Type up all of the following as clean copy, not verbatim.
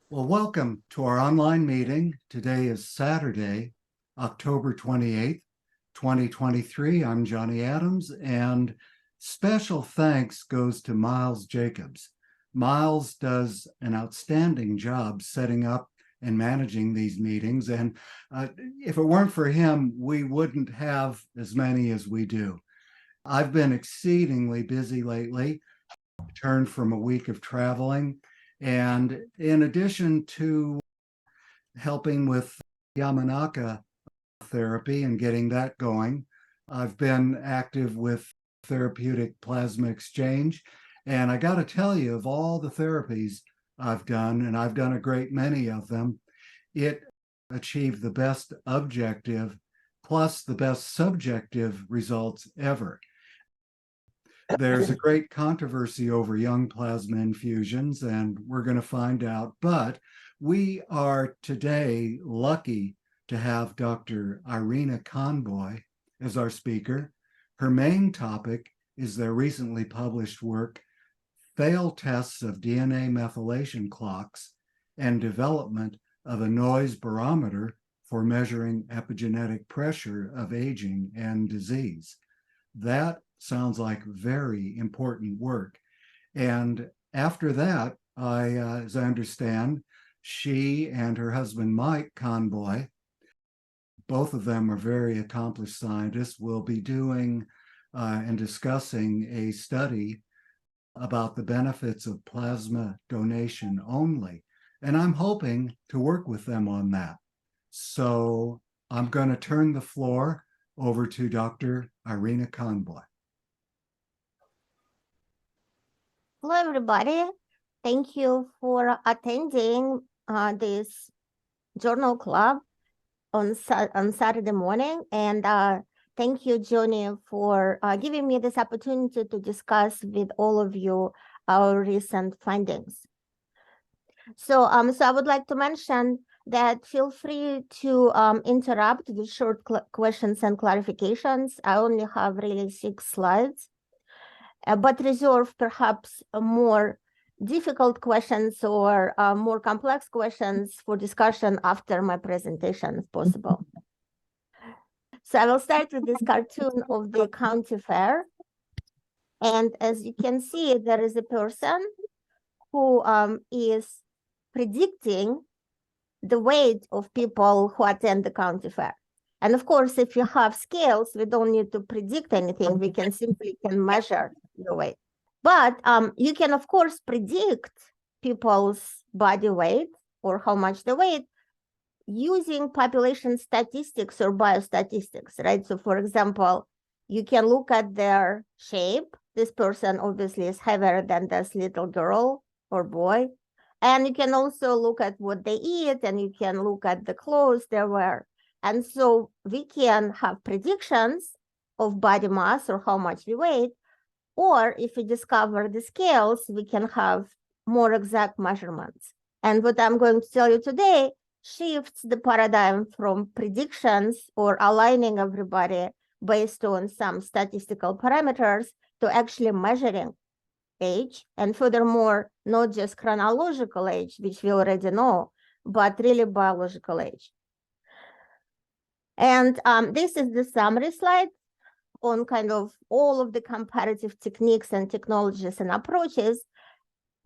Well, welcome to our online meeting. Today is Saturday, October 28th, 2023. I'm Johnny Adams, and special thanks goes to Miles Jacobs. Miles does an outstanding job setting up and managing these meetings, and if it weren't for him, we wouldn't have as many as we do. I've been exceedingly busy lately, returned from a week of traveling. And in addition to helping with Yamanaka therapy and getting that going, I've been active with Therapeutic Plasma Exchange. And I got to tell you, of all the therapies I've done, and I've done a great many of them, it achieved the best objective plus the best subjective results ever. There's a great controversy over young plasma infusions, and we're going to find out. But we are today lucky to have Dr. Irina Conboy as our speaker. Her main topic is their recently published work, Failed Tests of DNA Methylation Clocks and Development of a Noise Barometer for Measuring Epigenetic Pressure of Aging and Disease. That sounds like very important work. And after that, as I understand, she and her husband, Mike Conboy, both of them are very accomplished scientists, will be doing and discussing a study about the benefits of plasma donation only. And I'm hoping to work with them on that. So I'm going to turn the floor over to Dr. Irina Conboy. Hello, everybody. Thank you for attending this journal club on Saturday morning. And thank you, Johnny, for giving me this opportunity to discuss with all of you our recent findings. So I would like to mention that feel free to interrupt with short questions and clarifications. I only have really 6 slides. But reserve perhaps more difficult questions or more complex questions for discussion after my presentation, if possible. So I will start with this cartoon of the county fair. And as you can see, there is a person who is predicting the weight of people who attend the county fair. And of course, if you have scales, we don't need to predict anything. We can simply measure the weight. But you can, of course, predict people's body weight or how much they weigh using population statistics or biostatistics, right? So for example, you can look at their shape. This person obviously is heavier than this little girl or boy. And you can also look at what they eat, and you can look at the clothes they wear. And so we can have predictions of body mass or how much we weigh, or if we discover the scales, we can have more exact measurements. And what I'm going to tell you today shifts the paradigm from predictions or aligning everybody based on some statistical parameters to actually measuring age, and furthermore, not just chronological age, which we already know, but really biological age. And this is the summary slide on kind of all of the comparative techniques and technologies and approaches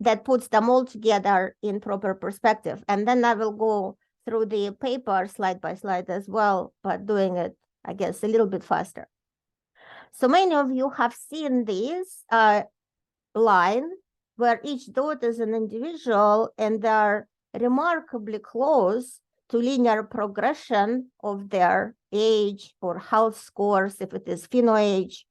that puts them all together in proper perspective. And then I will go through the paper slide by slide as well, but doing it, I guess, a little bit faster. So many of you have seen this line where each dot is an individual, and they're remarkably close to linear progression of their age or health scores, if it is phenoage,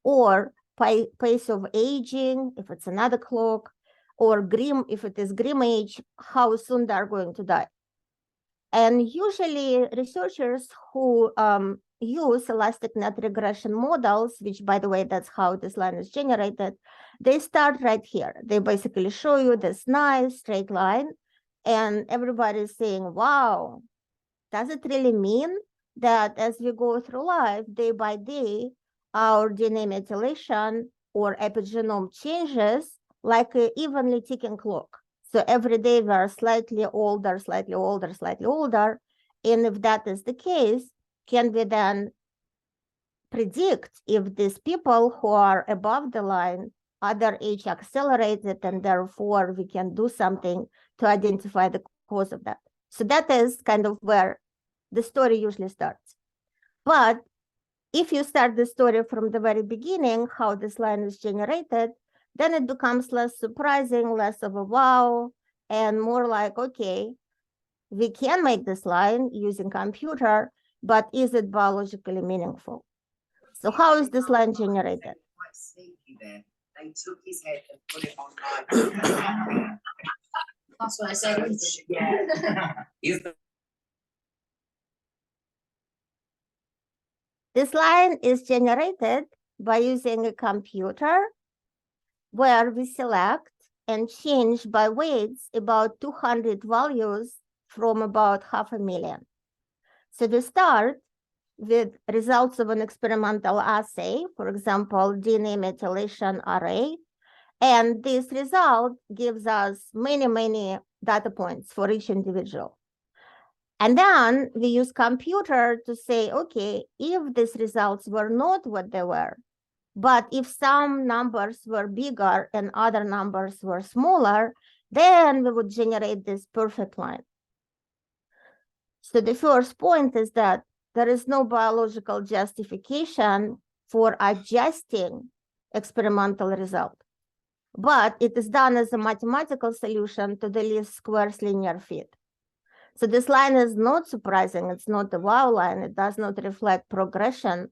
or pace of aging, if it's another clock, or grim, if it is grim age, how soon they're going to die. And usually researchers who use elastic net regression models, which, by the way, that's how this line is generated, they start right here. They basically show you this nice straight line, and everybody's saying, wow, does it really mean that as we go through life, day by day, our DNA methylation or epigenome changes like an evenly ticking clock? So every day we are slightly older, slightly older, slightly older. And if that is the case, can we then predict if these people who are above the line, other age accelerated, and therefore we can do something to identify the cause of that? So that is kind of where the story usually starts. But if you start the story from the very beginning, how this line is generated, then it becomes less surprising, less of a wow, and more like, okay, we can make this line using computer, but is it biologically meaningful? So how is this line generated? Quite sneaky there. They took his head and put it on like. That's what I said. Yeah. This line is generated by using a computer where we select and change by weights about 200 values from about 500,000. So we start with results of an experimental assay, for example, DNA methylation array. And this result gives us many, many data points for each individual. And then we use computer to say, okay, if these results were not what they were, but if some numbers were bigger and other numbers were smaller, then we would generate this perfect line. So the first point is that there is no biological justification for adjusting experimental result, but it is done as a mathematical solution to the least squares linear fit. So this line is not surprising. It's not a wow line. It does not reflect progression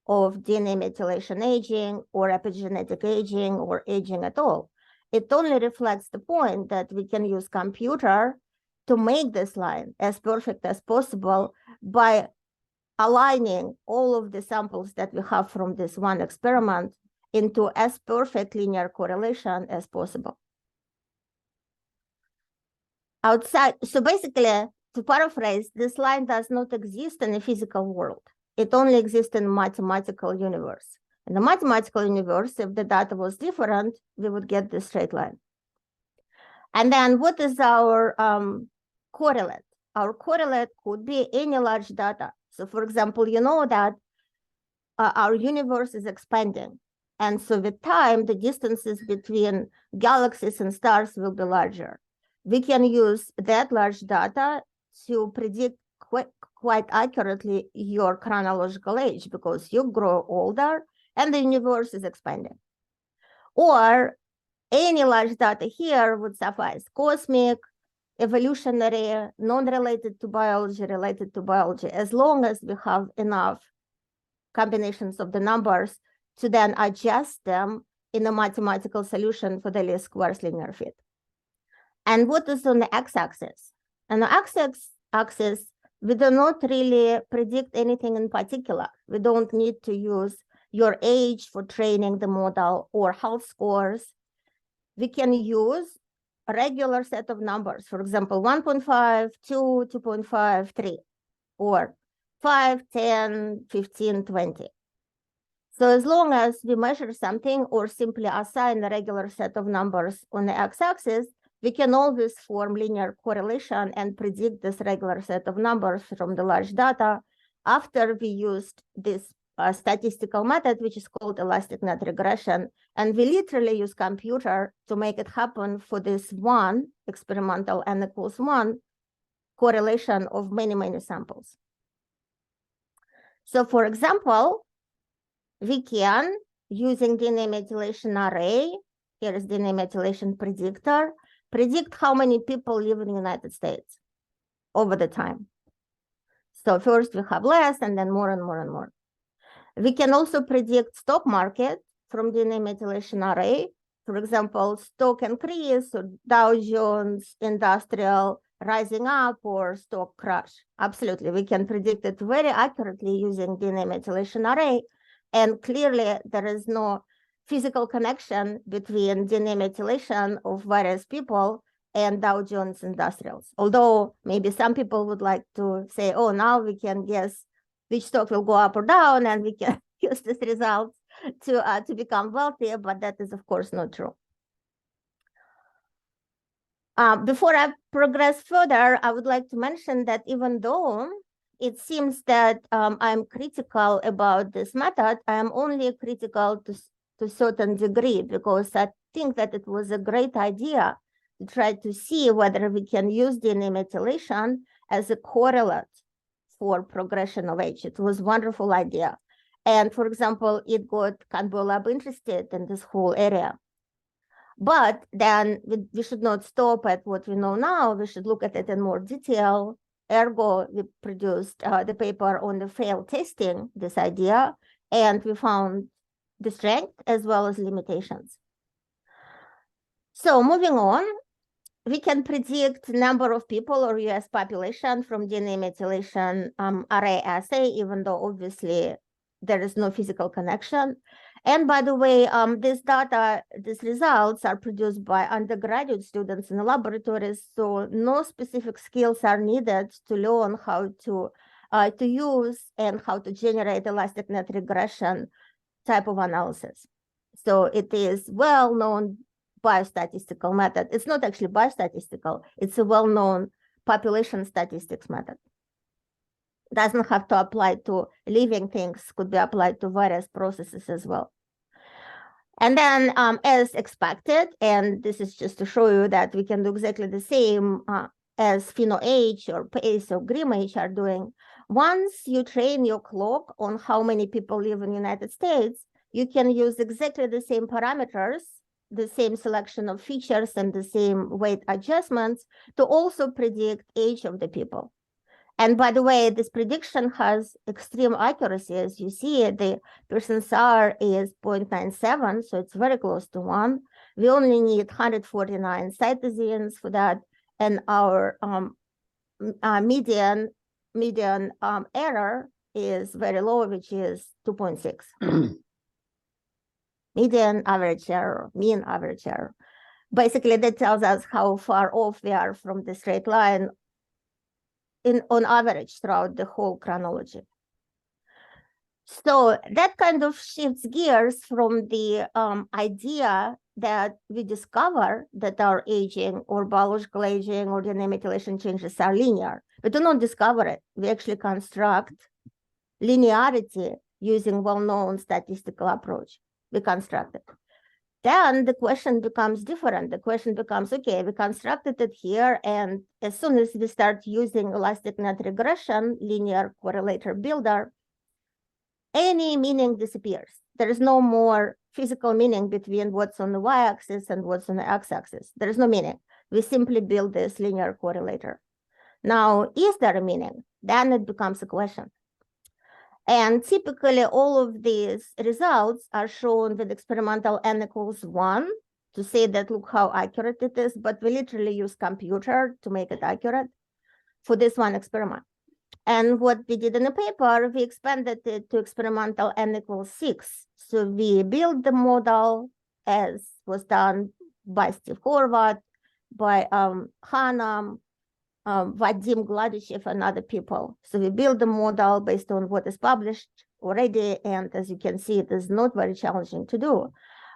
of DNA methylation aging or epigenetic aging or aging at all. It only reflects the point that we can use computer to make this line as perfect as possible by aligning all of the samples that we have from this one experiment into as perfect linear correlation as possible. So basically, to paraphrase, this line does not exist in the physical world. It only exists in mathematical universe. In the mathematical universe, if the data was different, we would get this straight line. And then what is our correlate? Our correlate could be any large data. So for example, you know that our universe is expanding. And so with time, the distances between galaxies and stars will be larger. We can use that large data to predict quite accurately your chronological age because you grow older and the universe is expanding. Or any large data here would suffice: cosmic, evolutionary, non-related to biology, related to biology, as long as we have enough combinations of the numbers to then adjust them in a mathematical solution for the least squares linear fit. And what is on the x-axis? On the x-axis, we do not really predict anything in particular. We don't need to use your age for training the model or health scores. We can use a regular set of numbers, for example, 1.5, 2, 2.5, 3, or 5, 10, 15, 20. So as long as we measure something or simply assign a regular set of numbers on the x-axis, we can always form linear correlation and predict this regular set of numbers from the large data after we used this statistical method, which is called elastic net regression. And we literally use computer to make it happen for this one experimental n equals 1 correlation of many, many samples. So for example, we can, using DNA methylation array, here is DNA methylation predictor, predict how many people live in the United States over the time. So first we have less and then more and more and more. We can also predict stock market from DNA methylation array. For example, stock increase or Dow Jones Industrial rising up or stock crash. Absolutely, we can predict it very accurately using DNA methylation array. And clearly there is no physical connection between DNA methylation of various people and Dow Jones Industrials. Although maybe some people would like to say, oh, now we can guess which stock will go up or down, and we can use this result to become wealthy, but that is of course not true. Before I progress further, I would like to mention that even though it seems that I'm critical about this method, I am only critical to a certain degree, because I think that it was a great idea to try to see whether we can use DNA methylation as a correlate for progression of age. It was a wonderful idea. And for example, it got Conboy lab interested in this whole area. But then we should not stop at what we know now. We should look at it in more detail. Ergo, we produced the paper on the failed testing this idea, and we found the strength as well as limitations. So moving on, we can predict number of people or US population from DNA methylation array assay, even though obviously there is no physical connection. And by the way, this data, these results are produced by undergraduate students in the laboratories, so no specific skills are needed to learn how to use and how to generate elastic net regression type of analysis. So it is well-known biostatistical method. It's not actually biostatistical, it's a well-known population statistics method. Doesn't have to apply to living things, could be applied to various processes as well. And then as expected, and this is just to show you that we can do exactly the same as PhenoH or PACE or GrimH are doing. Once you train your clock on how many people live in the United States, you can use exactly the same parameters, the same selection of features and the same weight adjustments to also predict age of the people. And by the way, this prediction has extreme accuracy. As you see, the Pearson's R is 0.97, so it's very close to 1. We only need 149 cytosines for that, and our median error is very low, which is 2.6. Median average error, mean average error. Basically, that tells us how far off we are from the straight line on average throughout the whole chronology. So that kind of shifts gears from the idea that we discover that our aging or biological aging or DNA methylation changes are linear. We do not discover it. We actually construct linearity using well-known statistical approach. We construct it. Then the question becomes different. The question becomes, okay, we constructed it here, and as soon as we start using elastic net regression, linear correlator builder, any meaning disappears. There is no more physical meaning between what's on the y-axis and what's on the x-axis. There is no meaning. We simply build this linear correlator. Now, is there a meaning? Then it becomes a question. And typically, all of these results are shown with experimental n equals 1 to say that look how accurate it is, but we literally use computer to make it accurate for this one experiment. And what we did in the paper, we expanded it to experimental n equals 6. So we built the model as was done by Steve Horvath, by Hanam, Vadim Gladyshev and other people. So we build the model based on what is published already. And as you can see, it is not very challenging to do.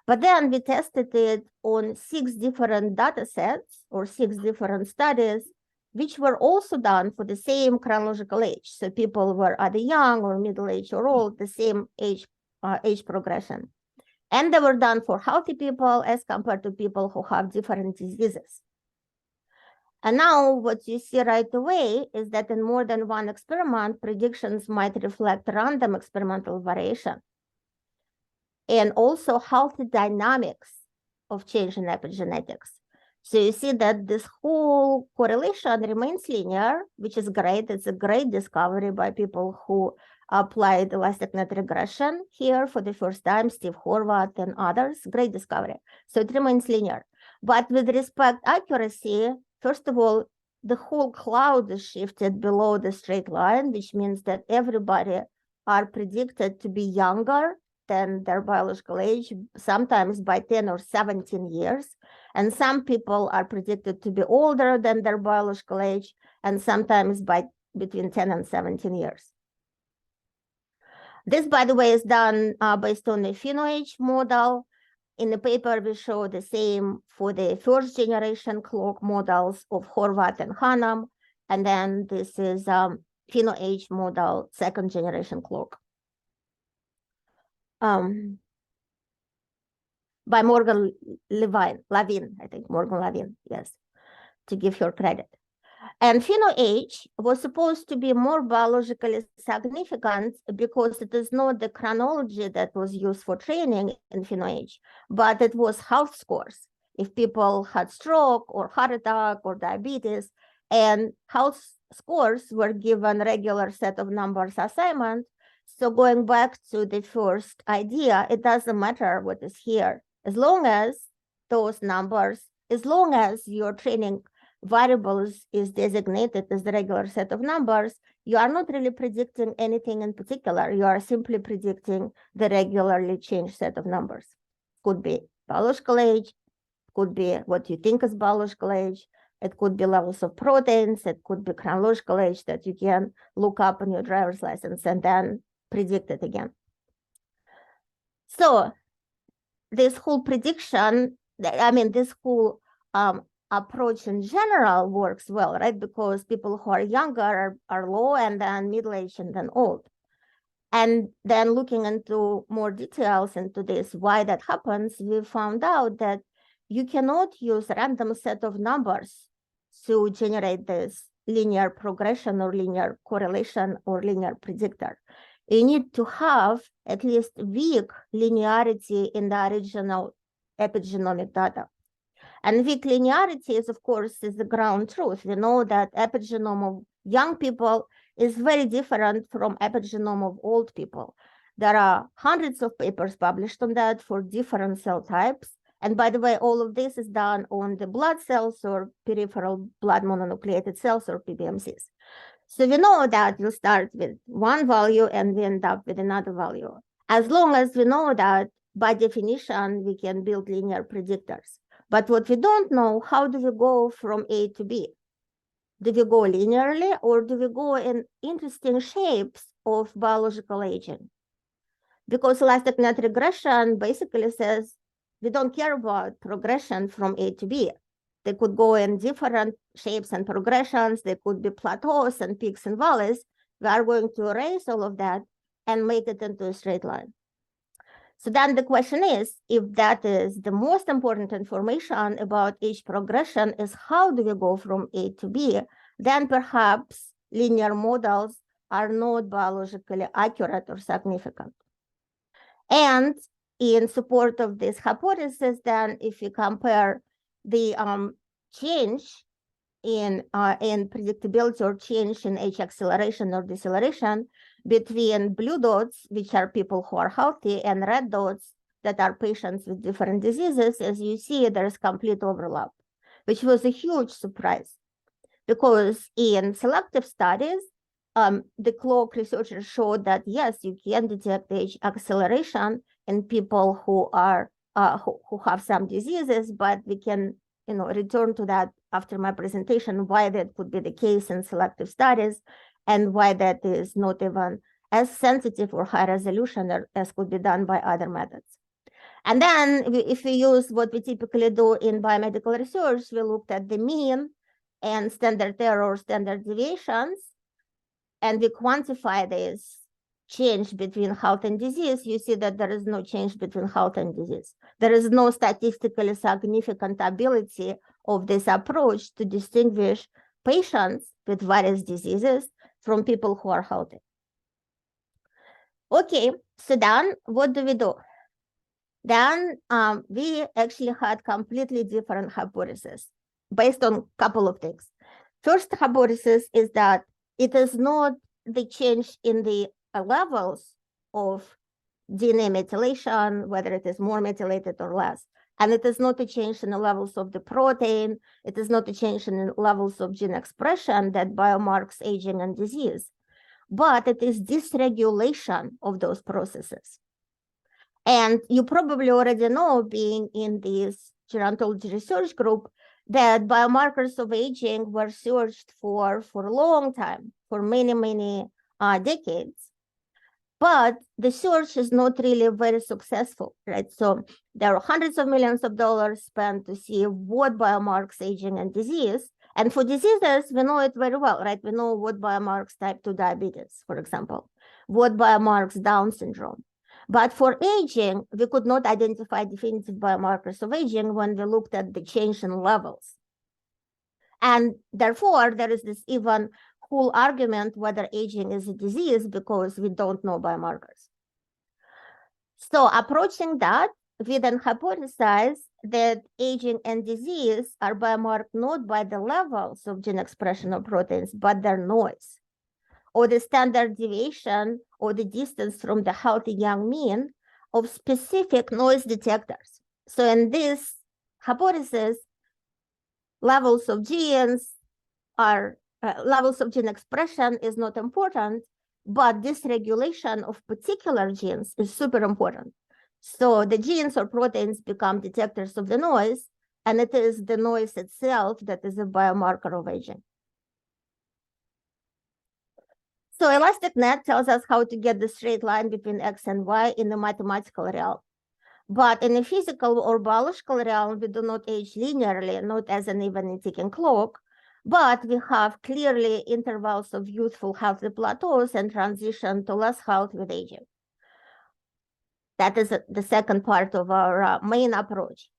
But then we tested it on 6 different data sets or 6 different studies, which were also done for the same chronological age. So people were either young or middle-aged or old, the same age progression. And they were done for healthy people as compared to people who have different diseases. And now what you see right away is that in more than one experiment, predictions might reflect random experimental variation and also healthy dynamics of change in epigenetics. So you see that this whole correlation remains linear, which is great. It's a great discovery by people who applied elastic net regression here for the first time, Steve Horvath and others, great discovery. So it remains linear. But with respect to accuracy, first of all, the whole cloud is shifted below the straight line, which means that everybody are predicted to be younger than their biological age, sometimes by 10 or 17 years. And some people are predicted to be older than their biological age, and sometimes by between 10 and 17 years. This, by the way, is done based on the PhenoH model. In the paper, we show the same for the first generation clock models of Horvath and Hannam. And then this is PhenoH model, second generation clock. By Morgan Lavin, I think, Morgan Lavin, yes, to give her credit. And PhenoH was supposed to be more biologically significant because it is not the chronology that was used for training in PhenoH, but it was health scores. If people had stroke or heart attack or diabetes, and health scores were given regular set of numbers assignment. So going back to the first idea, it doesn't matter what is here, as long as those numbers, as long as your training variables is designated as the regular set of numbers, you are not really predicting anything in particular. You are simply predicting the regularly changed set of numbers. Could be biological age, could be what you think is biological age, it could be levels of proteins, it could be chronological age that you can look up on your driver's license and then predict it again. So this whole prediction, I mean, this whole approach in general works well, right? Because people who are younger are low and then middle-aged and then old. And then looking into more details into this, why that happens, we found out that you cannot use random set of numbers to generate this linear progression or linear correlation or linear predictor. You need to have at least weak linearity in the original epigenomic data. And weak linearity is, of course, is the ground truth. We know that epigenome of young people is very different from epigenome of old people. There are hundreds of papers published on that for different cell types. And by the way, all of this is done on the blood cells or peripheral blood mononucleated cells or PBMCs. So we know that you start with one value and we end up with another value. As long as we know that, by definition, we can build linear predictors. But what we don't know, how do we go from A to B? Do we go linearly or do we go in interesting shapes of biological aging? Because elastic net regression basically says we don't care about progression from A to B. They could go in different shapes and progressions. They could be plateaus and peaks and valleys. We are going to erase all of that and make it into a straight line. So then the question is, if that is the most important information about age progression is how do we go from A to B, then perhaps linear models are not biologically accurate or significant. And in support of this hypothesis, then if you compare the change in predictability or change in age acceleration or deceleration between blue dots, which are people who are healthy, and red dots that are patients with different diseases, as you see, there's complete overlap, which was a huge surprise. Because in selective studies, the clock researchers showed that, yes, you can detect age acceleration in people who are who have some diseases, but we can return to that after my presentation, why that could be the case in selective studies and why that is not even as sensitive or high resolution as could be done by other methods. And then if we use what we typically do in biomedical research, we looked at the mean and standard error, standard deviations, and we quantify this change between health and disease. You see that there is no change between health and disease. There is no statistically significant ability of this approach to distinguish patients with various diseases from people who are healthy. Okay, so then what do we do? Then we actually had completely different hypotheses based on a couple of things. First hypothesis is that it is not the change in the levels of DNA methylation, whether it is more methylated or less. And it is not a change in the levels of the protein. It is not a change in the levels of gene expression that biomarks aging and disease, but it is dysregulation of those processes. And you probably already know, being in this gerontology research group, that biomarkers of aging were searched for a long time, for many, many decades. But the search is not really very successful, right? So there are hundreds of millions of dollars spent to see what biomarks aging and disease. And for diseases, we know it very well, right? We know what biomarks type 2 diabetes, for example, what biomarks Down syndrome. But for aging, we could not identify definitive biomarkers of aging when we looked at the change in levels. And therefore, there is this even whole argument whether aging is a disease because we don't know biomarkers. So approaching that, we then hypothesize that aging and disease are biomarked not by the levels of gene expression of proteins, but their noise, or the standard deviation or the distance from the healthy young mean of specific noise detectors. So in this hypothesis, levels of genes are levels of gene expression is not important, but dysregulation of particular genes is super important. So the genes or proteins become detectors of the noise, and it is the noise itself that is a biomarker of aging. So elastic net tells us how to get the straight line between X and Y in the mathematical realm. But in the physical or biological realm, we do not age linearly, not as an even ticking clock, but we have clearly intervals of youthful healthy plateaus and transition to less health with aging. That is the second part of our main approach.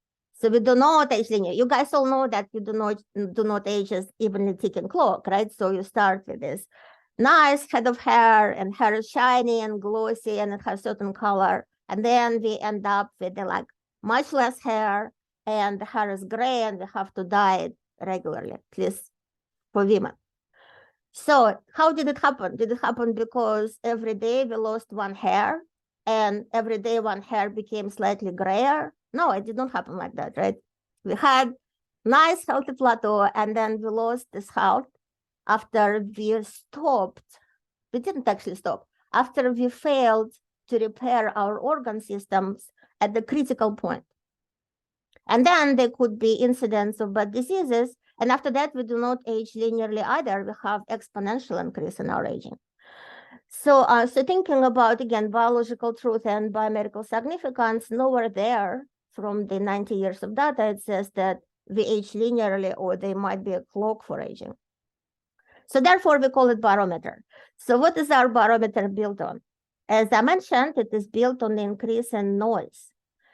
So we do not age linear. You guys all know that you do not age as evenly ticking clock, right? So you start with this nice head of hair, and hair is shiny and glossy, and it has certain color. And then we end up with like much less hair, and the hair is gray, and we have to dye it regularly, at least for women. So how did it happen? Did it happen because every day we lost one hair, and every day one hair became slightly grayer? No, it did not happen like that, right? We had nice healthy plateau, and then we lost this health after we stopped. We didn't actually stop. After we failed to repair our organ systems at the critical point. And then there could be incidents of bad diseases. And after that, we do not age linearly either. We have exponential increase in our aging. So, so thinking about, again, biological truth and biomedical significance, nowhere there from the 90 years of data, it says that we age linearly or there might be a clock for aging. So therefore, we call it barometer. So what is our barometer built on? As I mentioned, it is built on the increase in noise.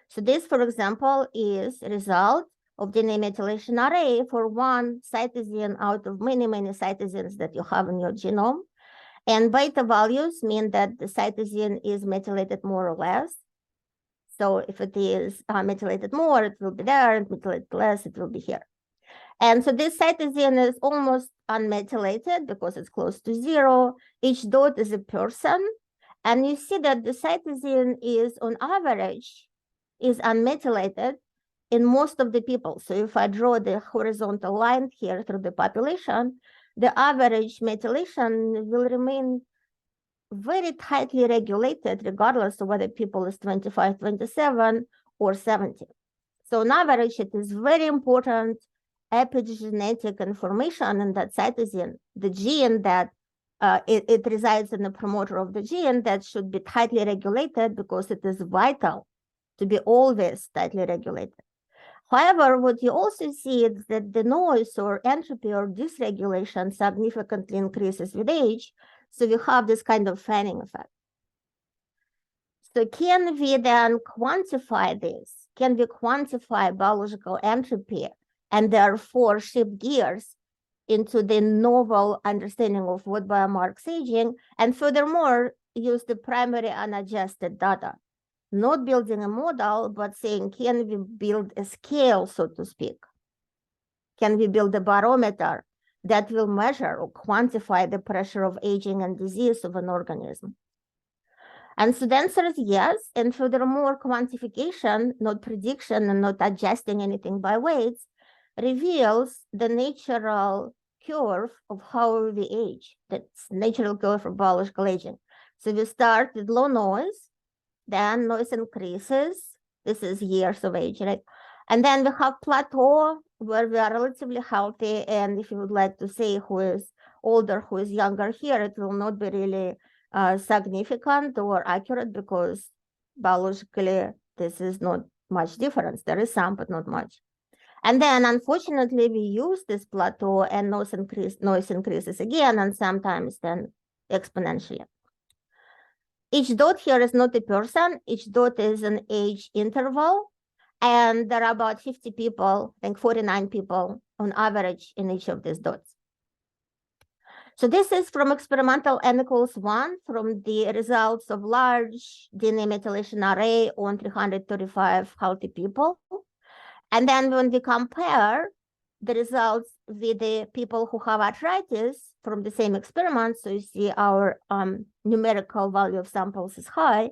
So this, for example, is a result of DNA methylation array for one cytosine out of many, many cytosines that you have in your genome. And beta values mean that the cytosine is methylated more or less. So if it is methylated more, it will be there, and methylated less, it will be here. And so this cytosine is almost unmethylated because it's close to zero. Each dot is a person. And you see that the cytosine is, on average, is unmethylated in most of the people. So if I draw the horizontal line here through the population, the average methylation will remain very tightly regulated, regardless of whether people is 25, 27, or 70. So on average, it is very important epigenetic information in that cytosine, the gene that it resides in the promoter of the gene that should be tightly regulated because it is vital to be always tightly regulated. However, what you also see is that the noise or entropy or dysregulation significantly increases with age. So we have this kind of fanning effect. So can we then quantify this? Can we quantify biological entropy and therefore shift gears into the novel understanding of what biomarks aging, and furthermore, use the primary unadjusted data? Not building a model, but saying, can we build a scale, so to speak? Can we build a barometer that will measure or quantify the pressure of aging and disease of an organism? And so the answer is yes. And furthermore, quantification, not prediction and not adjusting anything by weights, reveals the natural curve of how we age. That's natural curve for biological aging. So we start with low noise, then noise increases. This is years of age, right? And then we have plateau where we are relatively healthy. And if you would like to say who is older, who is younger here, it will not be really significant or accurate because biologically this is not much difference. There is some, but not much. And then unfortunately we use this plateau and noise increases again, and sometimes then exponentially. Each dot here is not a person, each dot is an age interval, and there are about 50 people, I think 49 people on average in each of these dots. So this is from experimental N equals 1 from the results of large DNA methylation array on 335 healthy people. And then when we compare the results with the people who have arthritis from the same experiment, so you see our numerical value of samples is high.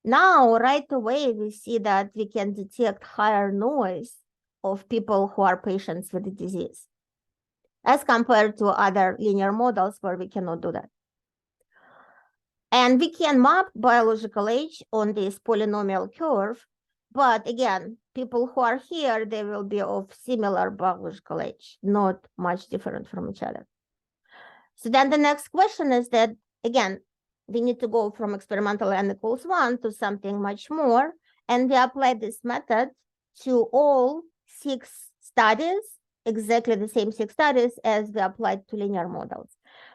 Now, right away, we see that we can detect higher noise of people who are patients with the disease, as compared to other linear models where we cannot do that. And we can map biological age on this polynomial curve, but again, people who are here, they will be of similar biological age, not much different from each other. So then the next question is that, again, we need to go from experimental N equals 1 to something much more, and we apply this method to all 6 studies, exactly the same 6 studies as we applied to linear models.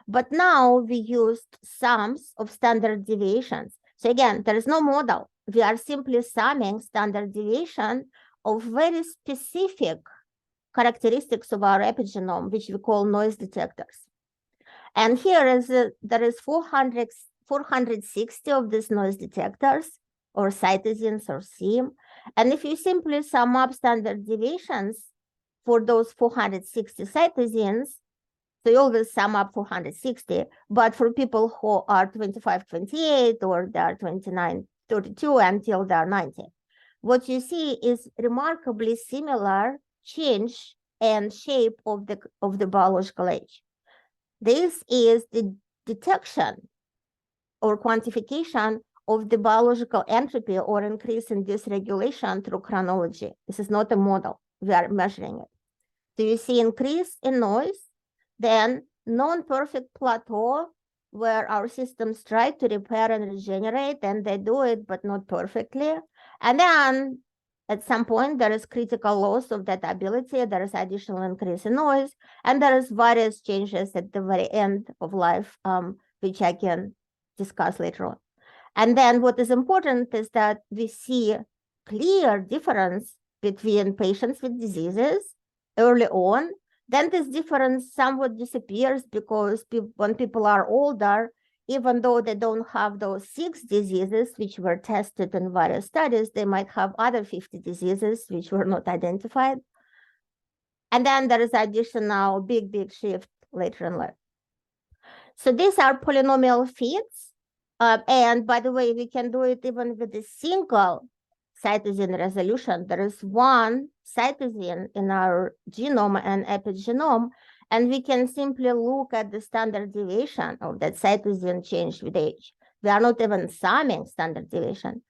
But now we used sums of standard deviations. So again, there is no model. We are simply summing standard deviation of very specific characteristics of our epigenome, which we call noise detectors. And here is there is 460 of these noise detectors, or cytosines, or SIM. And if you simply sum up standard deviations for those 460 cytosines, so you always sum up 460, but for people who are 25, 28, or they are 29, 32 until they are 90, what you see is remarkably similar change and shape of the biological age. This is the detection or quantification of the biological entropy or increase in dysregulation through chronology. This is not a model. We are measuring it. So you see increase in noise, then non-perfect plateau where our systems try to repair and regenerate, and they do it, but not perfectly. And then at some point, there is critical loss of that ability, there is additional increase in noise, and there is various changes at the very end of life, which I can discuss later on. And then what is important is that we see clear difference between patients with diseases early on. Then this difference somewhat disappears because when people are older, even though they don't have those 6 diseases which were tested in various studies, they might have other 50 diseases which were not identified. And then there is additional big shift later in life. So these are polynomial fits. And by the way, we can do it even with a single cytosine resolution. There is one cytosine in our genome and epigenome, and we can simply look at the standard deviation of that cytosine change with age. We are not even summing standard deviation,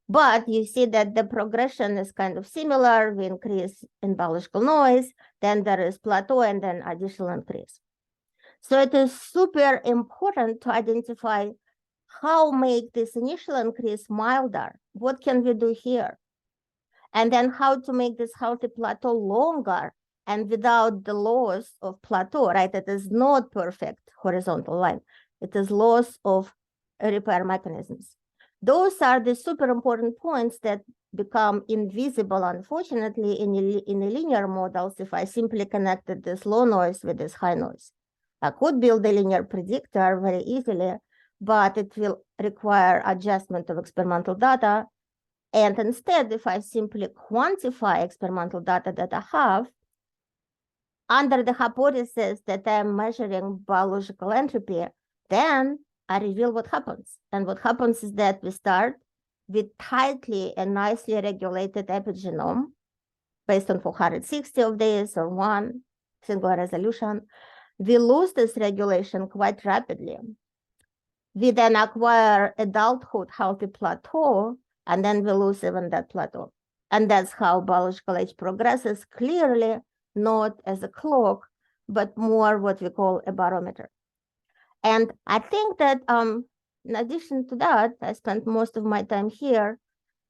but you see that the progression is kind of similar. We increase in biological noise, then there is plateau, and then additional increase. So it is super important to identify how make this initial increase milder. What can we do here? And then how to make this healthy plateau longer and without the loss of plateau, right? It is not perfect horizontal line. It is loss of repair mechanisms. Those are the super important points that become invisible, unfortunately, in a linear models if I simply connected this low noise with this high noise. I could build a linear predictor very easily, but it will require adjustment of experimental data. And instead, if I simply quantify experimental data that I have, under the hypothesis that I'm measuring biological entropy, then I reveal what happens. And what happens is that we start with tightly and nicely regulated epigenome based on 460 of these or one single resolution. We lose this regulation quite rapidly. We then acquire adulthood healthy plateau, and then we lose even that plateau. And that's how biological age progresses, clearly not as a clock, but more what we call a barometer. And I think that in addition to that, I spent most of my time here.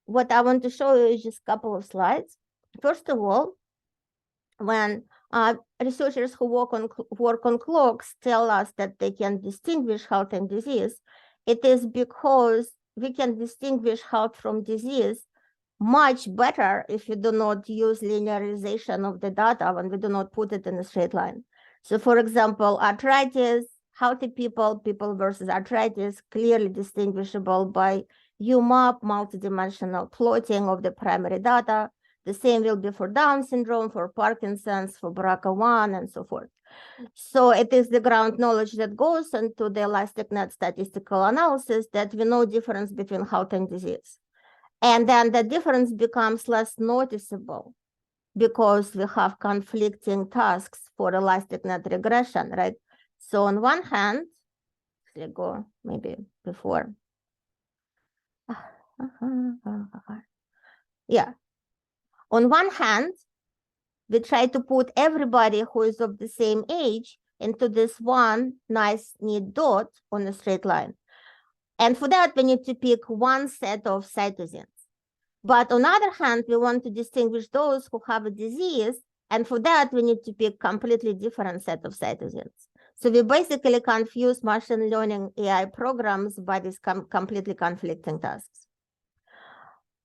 What I want to show you is just a couple of slides. First of all, when researchers who work on clocks tell us that they can distinguish health and disease, it is because we can distinguish health from disease much better if we do not use linearization of the data when we do not put it in a straight line. So for example, arthritis, healthy people versus arthritis, clearly distinguishable by UMAP, multidimensional plotting of the primary data. The same will be for Down syndrome, for Parkinson's, for BRCA1, and so forth. So it is the ground knowledge that goes into the ElasticNet statistical analysis that we know difference between health and disease. And then the difference becomes less noticeable because we have conflicting tasks for ElasticNet regression, right? So on one hand, let's go maybe before. Yeah. On one hand, we try to put everybody who is of the same age into this one nice neat dot on a straight line. And for that, we need to pick one set of cytosines. But on the other hand, we want to distinguish those who have a disease. And for that, we need to pick completely different set of cytosines. So we basically confuse machine learning AI programs by these completely conflicting tasks.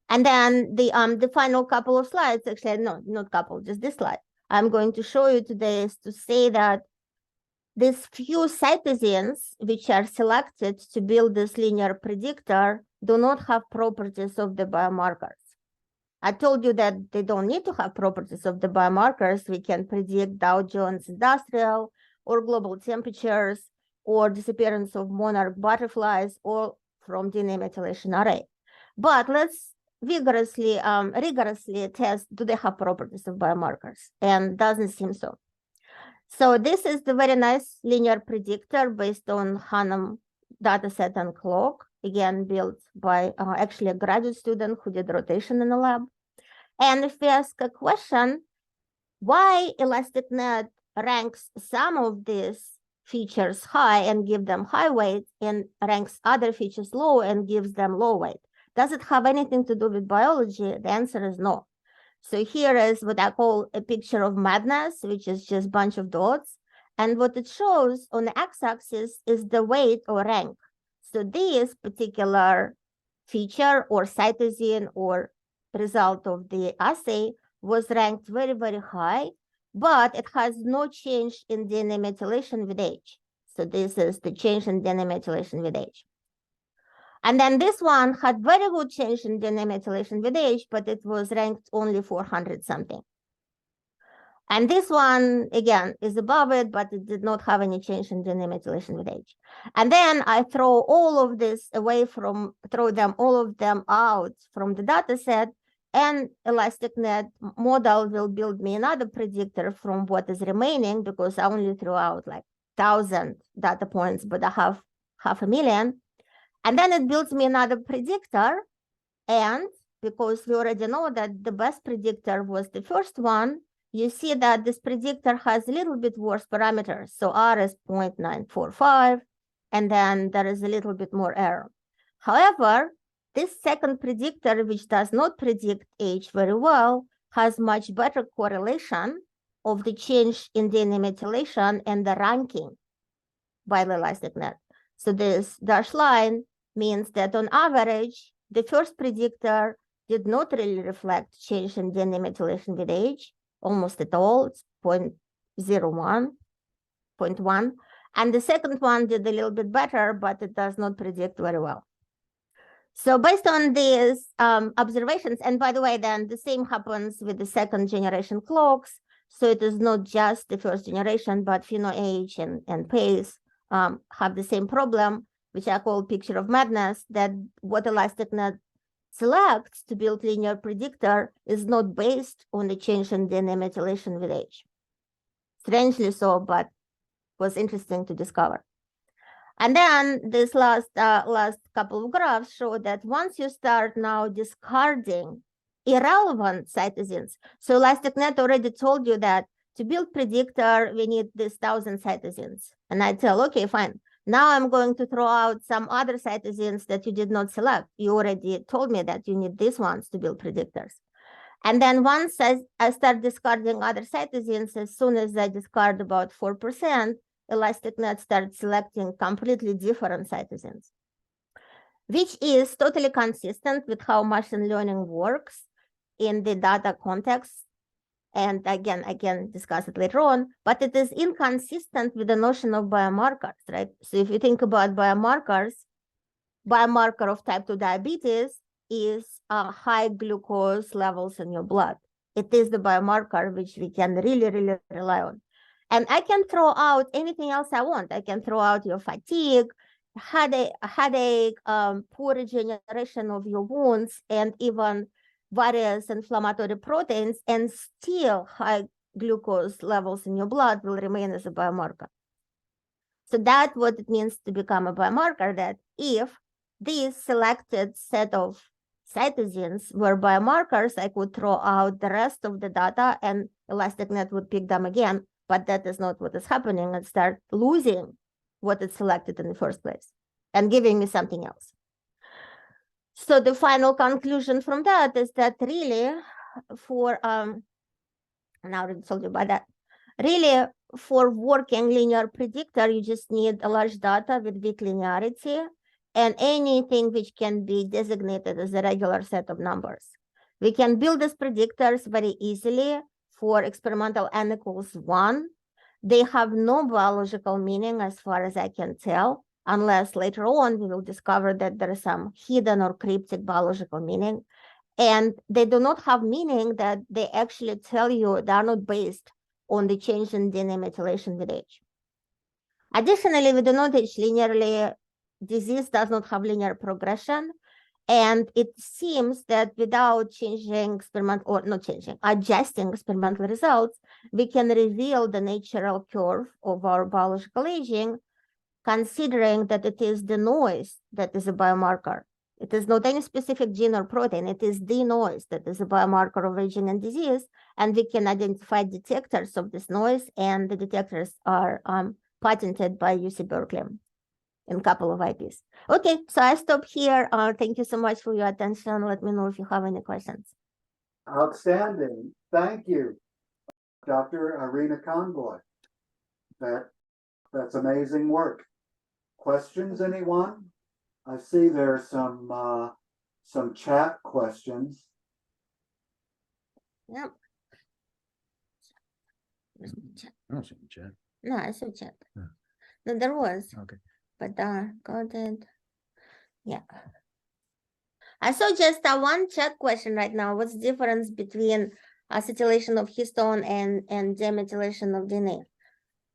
And then the final couple of slides, actually, no, not couple, just this slide, I'm going to show you today is to say that these few cytosines, which are selected to build this linear predictor, do not have properties of the biomarkers. I told you that they don't need to have properties of the biomarkers. We can predict Dow Jones Industrial or global temperatures or disappearance of monarch butterflies or from DNA methylation array. But let's rigorously test, do they have properties of biomarkers? And doesn't seem so. So this is the very nice linear predictor based on Hannum dataset and clock, again, built by actually a graduate student who did rotation in the lab. And if we ask a question, why ElasticNet ranks some of these features high and give them high weight and ranks other features low and gives them low weight? Does it have anything to do with biology? The answer is no. So here is what I call a picture of madness, which is just a bunch of dots. And what it shows on the x-axis is the weight or rank. So this particular feature or cytosine or result of the assay was ranked very, very high, but it has no change in DNA methylation with age. So this is the change in DNA methylation with age. And then this one had very good change in DNA methylation with age, but it was ranked only 400 something. And this one, again, is above it, but it did not have any change in DNA methylation with age. And then I throw all of this away from, all of them out from the data set, and ElasticNet model will build me another predictor from what is remaining, because I only threw out like 1,000 data points, but I have 500,000. And then it builds me another predictor. And because we already know that the best predictor was the first one, you see that this predictor has a little bit worse parameters. So R is 0.945, and then there is a little bit more error. However, this second predictor, which does not predict age very well, has much better correlation of the change in DNA methylation and the ranking by the ElasticNet. So this dashed line means that on average, the first predictor did not really reflect change in DNA methylation with age, almost at all. It's 0.01, 0.1. And the second one did a little bit better, but it does not predict very well. So based on these observations, and by the way, then the same happens with the second generation clocks. So it is not just the first generation, but PhenoH and PACE have the same problem, which I call picture of madness, that what ElasticNet selects to build linear predictor is not based on the change in DNA methylation with age. Strangely so, but was interesting to discover. And then this last couple of graphs show that once you start now discarding irrelevant cytosines, so ElasticNet already told you that to build predictor, we need this 1,000 cytosines. And I tell, okay, fine. Now I'm going to throw out some other cytosines that you did not select. You already told me that you need these ones to build predictors. And then once I start discarding other cytosines, as soon as I discard about 4%, ElasticNet starts selecting completely different cytosines, which is totally consistent with how machine learning works in the data context. And again, I can discuss it later on, but it is inconsistent with the notion of biomarkers, right? So if you think about biomarkers, biomarker of type 2 diabetes is high glucose levels in your blood. It is the biomarker which we can really, really rely on. And I can throw out anything else I want. I can throw out your fatigue, headache, poor regeneration of your wounds, and even various inflammatory proteins, and still high glucose levels in your blood will remain as a biomarker. So that's what it means to become a biomarker, that if this selected set of cytosines were biomarkers, I could throw out the rest of the data and ElasticNet would pick them again, but that is not what is happening. It starts losing what it selected in the first place and giving me something else. So the final conclusion from that is that really for, and I already told you about that, really for working linear predictor, you just need a large data with weak linearity and anything which can be designated as a regular set of numbers. We can build these predictors very easily for experimental n equals 1. They have no biological meaning as far as I can tell, unless later on we will discover that there is some hidden or cryptic biological meaning. And they do not have meaning that they actually tell you they are not based on the change in DNA methylation with age. Additionally, we do not age linearly. Disease does not have linear progression. And it seems that without changing experiment, or not changing, adjusting experimental results, we can reveal the natural curve of our biological aging, considering that it is the noise that is a biomarker. It is not any specific gene or protein. It is the noise that is a biomarker of aging and disease. And we can identify detectors of this noise. And the detectors are patented by UC Berkeley in a couple of IPs. Okay, so I stop here. Thank you so much for your attention. Let me know if you have any questions. Outstanding. Thank you, Dr. Irina Conboy. That's amazing work. Questions, anyone? I see there's some chat questions. Yep. Where's my chat? Oh, some chat. No, I saw chat. Yeah. No, there was. Okay. But got it. Yeah. I saw just one chat question right now. What's the difference between acetylation of histone and demethylation of DNA?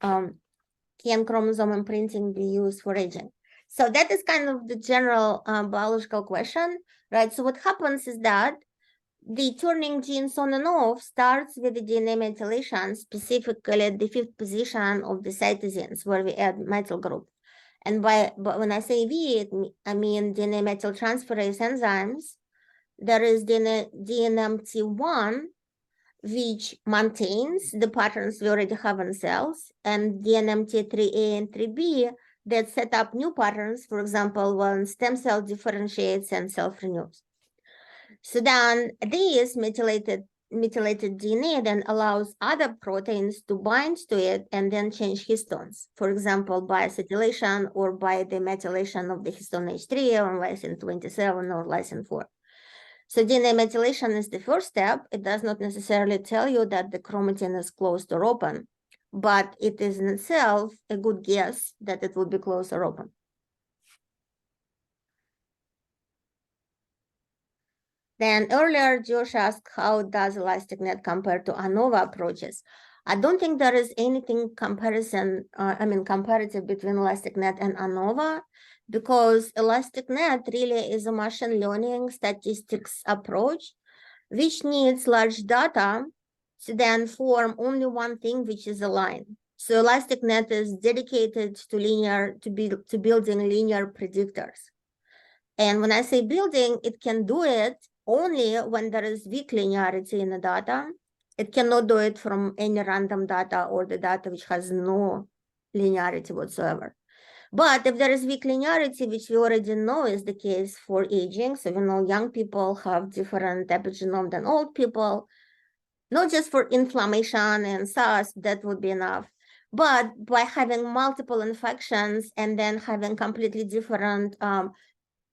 Can chromosome imprinting be used for aging? So that is kind of the general biological question, right? So what happens is that the turning genes on and off starts with the DNA methylation, specifically at the 5th position of the cytosines, where we add methyl group. And but when I say we, I mean DNA methyltransferase enzymes. There is DNMT1, which maintains the patterns we already have in cells, and DNMT3A and 3B that set up new patterns, for example, when stem cell differentiates and self-renews. So then this methylated DNA then allows other proteins to bind to it and then change histones, for example, by acetylation or by the methylation of the histone H3 on lysine 27 or lysine 4. So DNA methylation is the first step. It does not necessarily tell you that the chromatin is closed or open, but it is in itself a good guess that it will be closed or open. Then earlier, Josh asked, how does ElasticNet compare to ANOVA approaches? I don't think there is anything comparative between ElasticNet and ANOVA, because ElasticNet really is a machine learning statistics approach, which needs large data to then form only one thing, which is a line. So ElasticNet is dedicated to building linear predictors. And when I say building, it can do it only when there is weak linearity in the data. It cannot do it from any random data or the data which has no linearity whatsoever. But if there is weak linearity, which we already know is the case for aging, so we know young people have different epigenome than old people, not just for inflammation and SARS, that would be enough. But by having multiple infections and then having completely different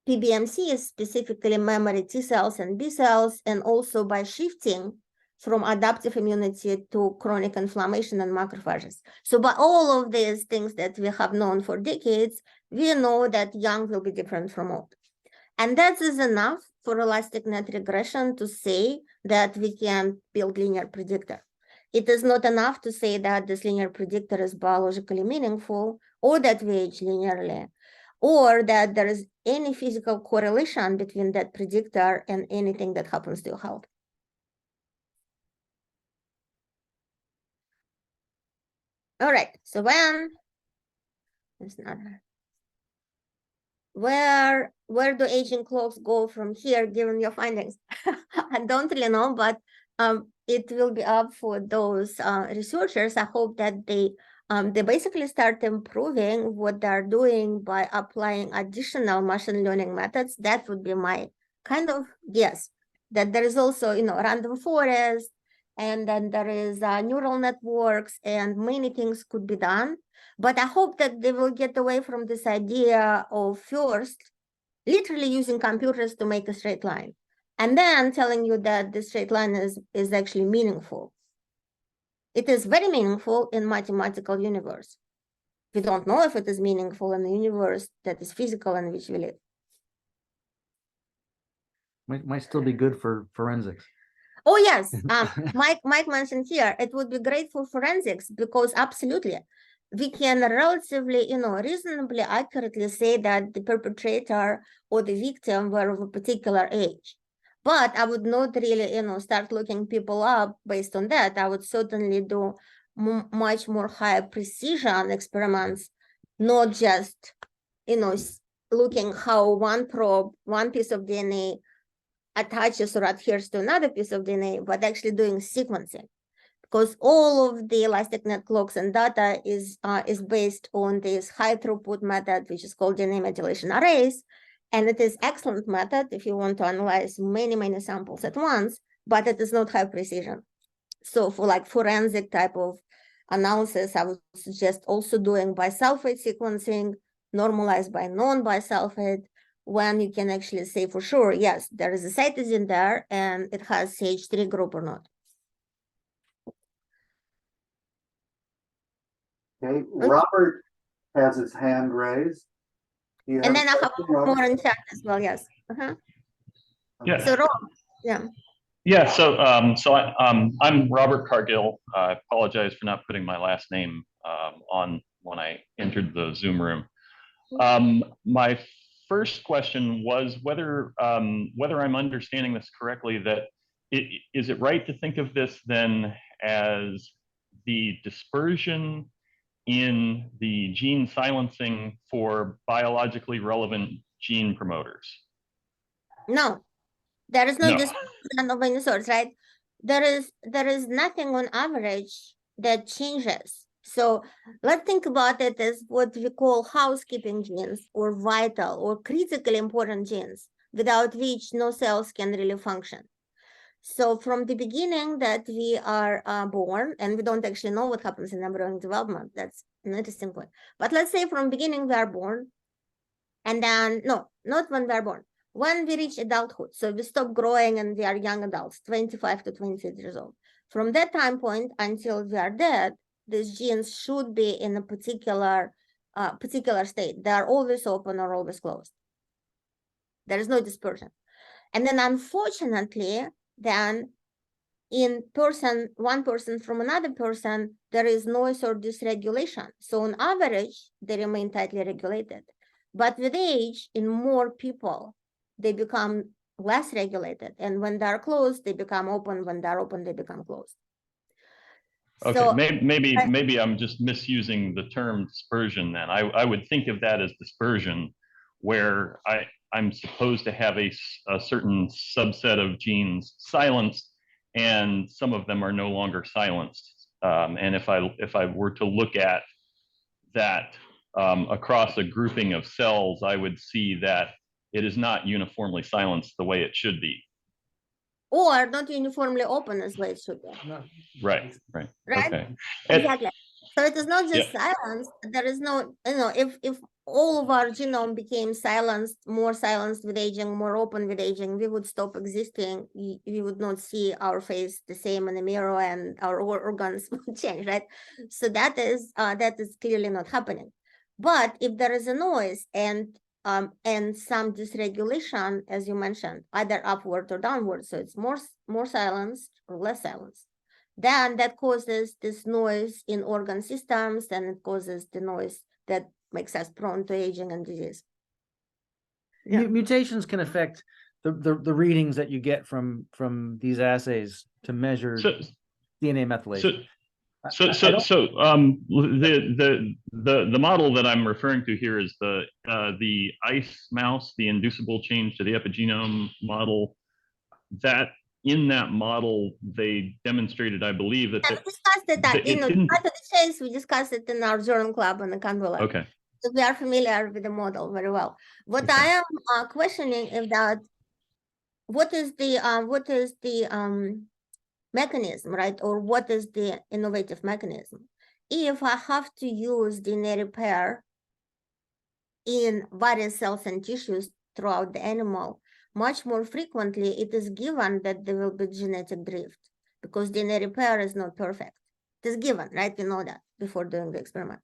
PBMCs, specifically memory T cells and B cells, and also by shifting from adaptive immunity to chronic inflammation and macrophages. So by all of these things that we have known for decades, we know that young will be different from old. And that is enough for elastic net regression to say that we can build linear predictor. It is not enough to say that this linear predictor is biologically meaningful or that we age linearly, or that there is any physical correlation between that predictor and anything that happens to your health. All right, so where do aging clocks go from here, given your findings? I don't really know, but it will be up for those researchers. I hope that they basically start improving what they're doing by applying additional machine learning methods. That would be my kind of guess. That there is also, random forest, and then there is neural networks, and many things could be done. But I hope that they will get away from this idea of first literally using computers to make a straight line, and then telling you that the straight line is actually meaningful. It is very meaningful in mathematical universe. We don't know if it is meaningful in the universe that is physical in which we live. Might still be good for forensics. Oh yes, Mike mentioned here, it would be great for forensics because absolutely, we can relatively, reasonably accurately say that the perpetrator or the victim were of a particular age. But I would not really, start looking people up based on that. I would certainly do much more high precision experiments, not just, looking how one probe, one piece of DNA attaches or adheres to another piece of DNA, but actually doing sequencing. Because all of the elastic net clocks and data is based on this high throughput method, which is called DNA methylation arrays. And it is excellent method if you want to analyze many, many samples at once, but it is not high precision. So for like forensic type of analysis, I would suggest also doing bisulfite sequencing, normalized by non-bisulfite, when you can actually say for sure, yes, there is a cytosine there and it has CH3 group or not. Okay, Robert has his hand raised. And then I have more in chat as well, yes. Yeah. So Rob, yeah. Yeah, so I'm Robert Cargill. I apologize for not putting my last name on when I entered the Zoom room. My first question was whether I'm understanding this correctly, that is it right to think of this then as the dispersion in the gene silencing for biologically relevant gene promoters? No, there is no No. dispersion of any sort, right? There is nothing on average that changes. So let's think about it as what we call housekeeping genes, or vital or critically important genes, without which no cells can really function. So from the beginning that we are born, and we don't actually know what happens in embryonic development, that's an interesting point. But let's say from beginning we are born, and then, no, not when we are born, when we reach adulthood. So we stop growing and we are young adults, 25 to 28 years old. From that time point until we are dead, these genes should be in a particular state. They are always open or always closed. There is no dispersion. And then unfortunately, then in one person from another person, there is noise or dysregulation. So on average, they remain tightly regulated. But with age, in more people, they become less regulated. And when they're closed, they become open. When they're open, they become closed. Okay, So, maybe I'm just misusing the term dispersion then. I would think of that as dispersion, where I'm supposed to have a certain subset of genes silenced, and some of them are no longer silenced. And if I were to look at that across a grouping of cells, I would see that it is not uniformly silenced the way it should be. Or not uniformly open as way it should be. Right, right. Right? Okay. And- Exactly. So it is not just silence. There is no, if all of our genome became silenced, more silenced with aging, more open with aging, we would stop existing. We would not see our face the same in the mirror, and our organs would change, right? So that is clearly not happening. But if there is a noise and some dysregulation, as you mentioned, either upward or downward, so it's more silenced or less silenced, then that causes this noise in organ systems, and it causes the noise that makes us prone to aging and disease. Yeah. Mutations can affect the readings that you get from these assays to measure DNA methylation. The model that I'm referring to here is the ICE mouse, the inducible change to the epigenome model. That in that model, they demonstrated, I believe, that we discussed it after the chase. We discussed it in our journal club on the Conboy. Okay. So we are familiar with the model very well. What Okay. I am questioning is that what is the mechanism, right? Or what is the innovative mechanism? If I have to use DNA repair in various cells and tissues throughout the animal, much more frequently, it is given that there will be genetic drift because DNA repair is not perfect. It is given, right? We know that before doing the experiment.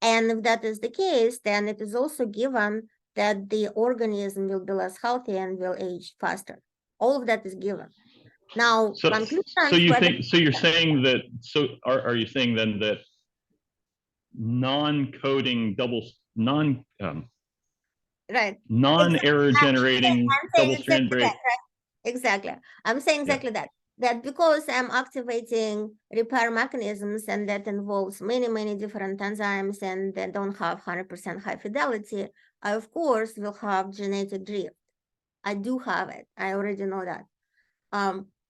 And if that is the case, then it is also given that the organism will be less healthy and will age faster. All of that is given. Now, so you're saying that, are you saying then that non-coding right, non-error generating double strand break? Right. Exactly. I'm saying exactly that because I'm activating repair mechanisms, and that involves many different enzymes, and they don't have 100% high fidelity, I of course will have genetic drift. I do have it. I already know that.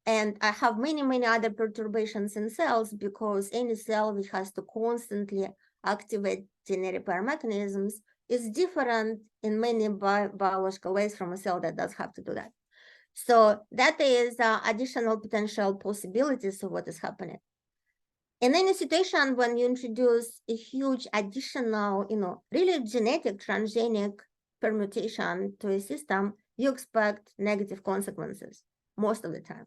And I have many other perturbations in cells, because any cell which has to constantly activate DNA repair mechanisms is different in many biological ways from a cell that does have to do that. So that is additional potential possibilities of what is happening. In any situation, when you introduce a huge additional, really genetic transgenic permutation to a system, you expect negative consequences most of the time.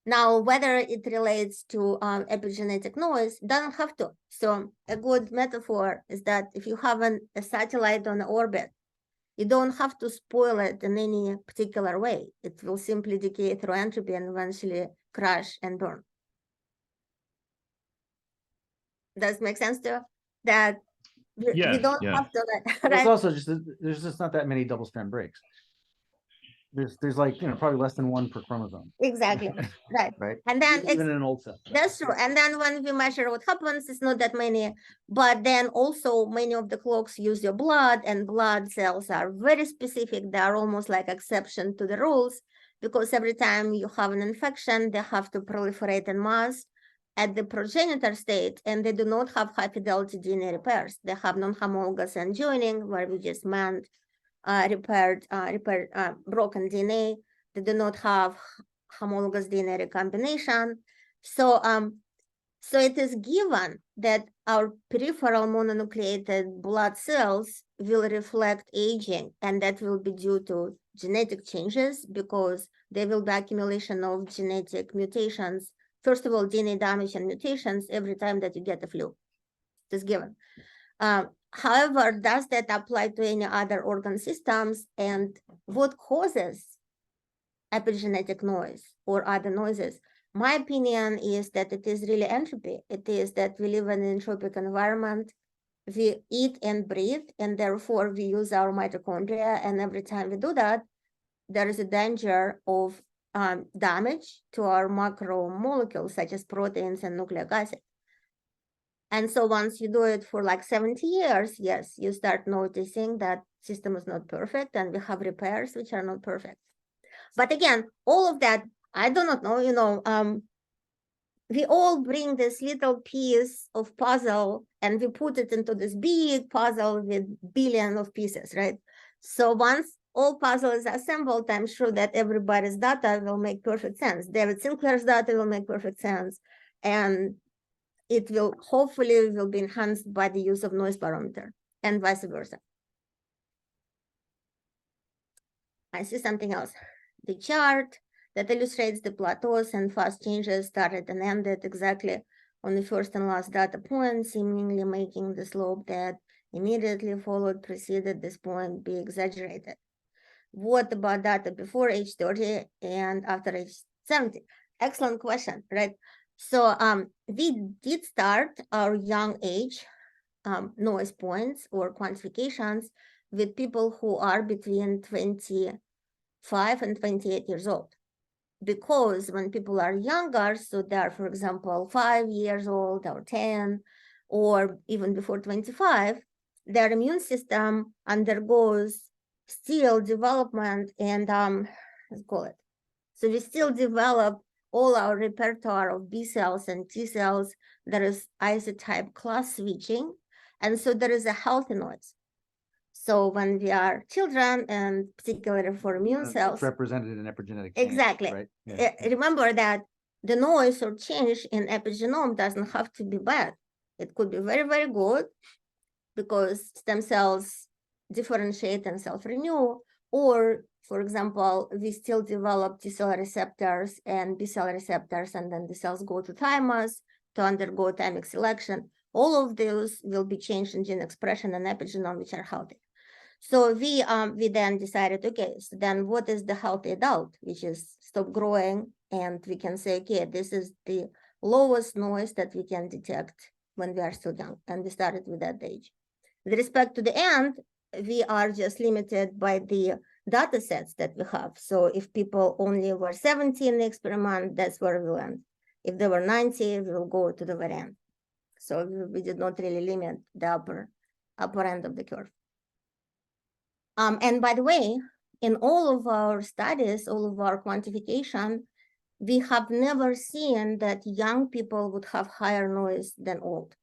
Now, whether it relates to epigenetic noise, doesn't have to. So a good metaphor is that if you have a satellite on orbit, you don't have to spoil it in any particular way. It will simply decay through entropy and eventually crash and burn. Does it make sense to you? That we don't have to, right? It's also just, there's just not that many double strand breaks. There's like, probably less than one per chromosome. Exactly, right. Right. And then even in an old cell. That's true. And then when we measure what happens, it's not that many, but then also many of the clocks use your blood, and blood cells are very specific. They are almost like exception to the rules, because every time you have an infection, they have to proliferate en masse at the progenitor state, and they do not have high fidelity DNA repairs. They have non-homologous end joining, where we just meant repaired broken DNA. They do not have homologous DNA recombination. So so it is given that our peripheral mononucleated blood cells will reflect aging, and that will be due to genetic changes, because there will be accumulation of genetic mutations. First of all, DNA damage and mutations every time that you get the flu. It is given. However, does that apply to any other organ systems, and what causes epigenetic noise or other noises? My opinion is that it is really entropy. It is that we live in an entropic environment. We eat and breathe, and therefore we use our mitochondria. And every time we do that, there is a danger of damage to our macromolecules, such as proteins and nucleic acid. And so once you do it for like 70 years, yes, you start noticing that system is not perfect, and we have repairs which are not perfect. But again, all of that, I do not know, we all bring this little piece of puzzle and we put it into this big puzzle with billion of pieces, right? So once all puzzle is assembled, I'm sure that everybody's data will make perfect sense. David Sinclair's data will make perfect sense. And it will hopefully will be enhanced by the use of noise barometer and vice versa. I see something else. The chart that illustrates the plateaus and fast changes started and ended exactly on the first and last data point, seemingly making the slope that immediately followed preceded this point be exaggerated. What about data before age 30 and after age 70? Excellent question, right? So we did start our young age noise points or quantifications with people who are between 25 and 28 years old. Because when people are younger, so they're, for example, 5 years old or 10, or even before 25, their immune system undergoes still development and, let's call it. So we still develop all our repertoire of B cells and T cells. There is isotype class switching. And so there is a healthy noise. So when we are children, and particularly for immune cells, It's represented in epigenetic change, exactly. right? Yeah. Remember that the noise or change in epigenome doesn't have to be bad. It could be very, very good because stem cells differentiate and self-renew. Or, for example, we still develop T cell receptors and B cell receptors, and then the cells go to thymus to undergo thymic selection. All of those will be changed in gene expression and epigenome, which are healthy. So we then decided, okay, so then what is the healthy adult, which is stop growing, and we can say, okay, this is the lowest noise that we can detect when we are still young, and we started with that age. With respect to the end, we are just limited by the data sets that we have. So if people only were 70 in the experiment, that's where we'll end. If they were 90, we will go to the very end. So we did not really limit the upper end of the curve. And by the way, in all of our studies, all of our quantification, we have never seen that young people would have higher noise than old.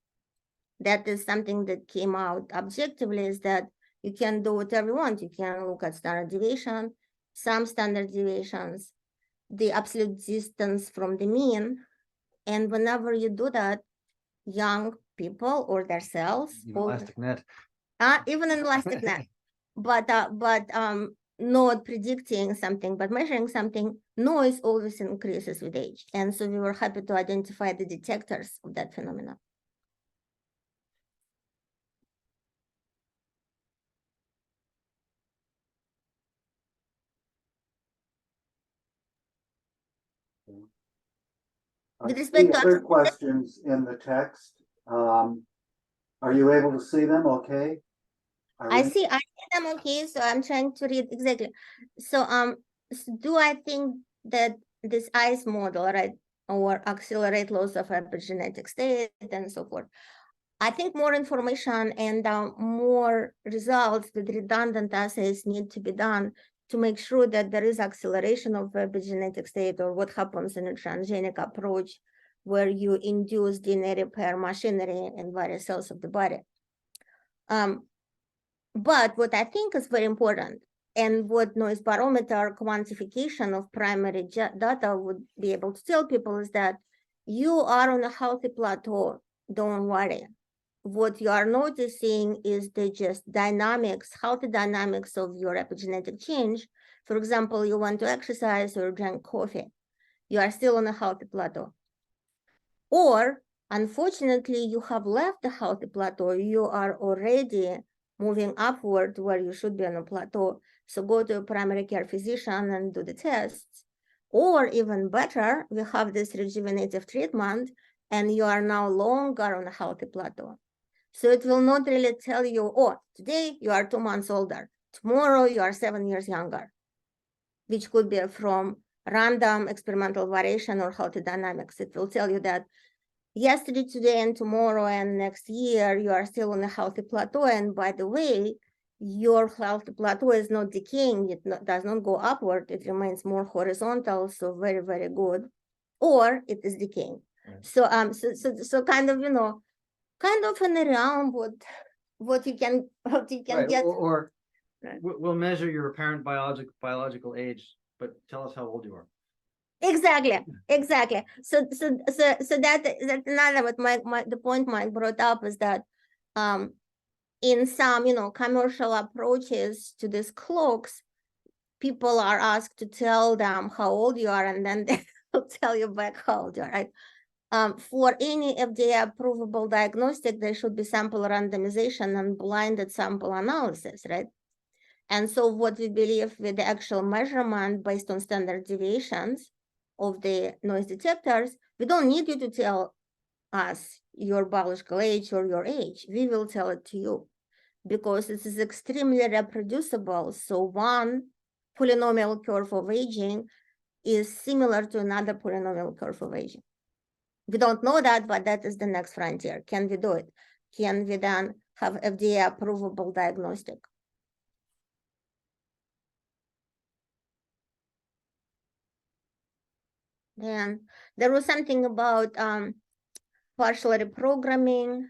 That is something that came out objectively, is that you can do whatever you want. You can look at standard deviation, some standard deviations, the absolute distance from the mean. And whenever you do that, young people or their cells, Even elastic net. even an elastic net, but not predicting something, but measuring something, noise always increases with age. And so we were happy to identify the detectors of that phenomenon. I With see respect to other questions in the text. Are you able to see them okay? I see them okay, so I'm trying to read exactly. So so do I think that this ICE model, right, or accelerate loss of epigenetic state and so forth? I think more information and more results with redundant assays need to be done to make sure that there is acceleration of epigenetic state, or what happens in a transgenic approach where you induce DNA repair machinery in various cells of the body. But what I think is very important, and what noise barometer quantification of primary data would be able to tell people, is that you are on a healthy plateau. Don't worry. What you are noticing is the just dynamics, healthy dynamics of your epigenetic change. For example, you want to exercise or drink coffee. You are still on a healthy plateau. Or, unfortunately, you have left the healthy plateau. You are already moving upward where you should be on a plateau. So go to a primary care physician and do the tests. Or even better, we have this rejuvenative treatment and you are now longer on a healthy plateau. So it will not really tell you, oh, today you are 2 months older. Tomorrow you are 7 years younger, which could be from random experimental variation or healthy dynamics. It will tell you that yesterday, today, and tomorrow, and next year, you are still on a healthy plateau. And by the way, your healthy plateau is not decaying. It does not go upward. It remains more horizontal, so very, very good. Or it is decaying. So kind of, kind of in the realm what you can Right, get. or Right. we'll measure your apparent biological age, but tell us how old you are. Exactly. So that's another what the point Mike brought up is that in some commercial approaches to these clocks, people are asked to tell them how old you are, and then they will tell you back how old you are, right? For any FDA approvable diagnostic, there should be sample randomization and blinded sample analysis, right? And so what we believe with the actual measurement based on standard deviations of the noise detectors, we don't need you to tell us your biological age or your age. We will tell it to you because this is extremely reproducible. So one polynomial curve of aging is similar to another polynomial curve of aging. We don't know that, but that is the next frontier. Can we do it? Can we then have FDA approvable diagnostic? Then there was something about partial reprogramming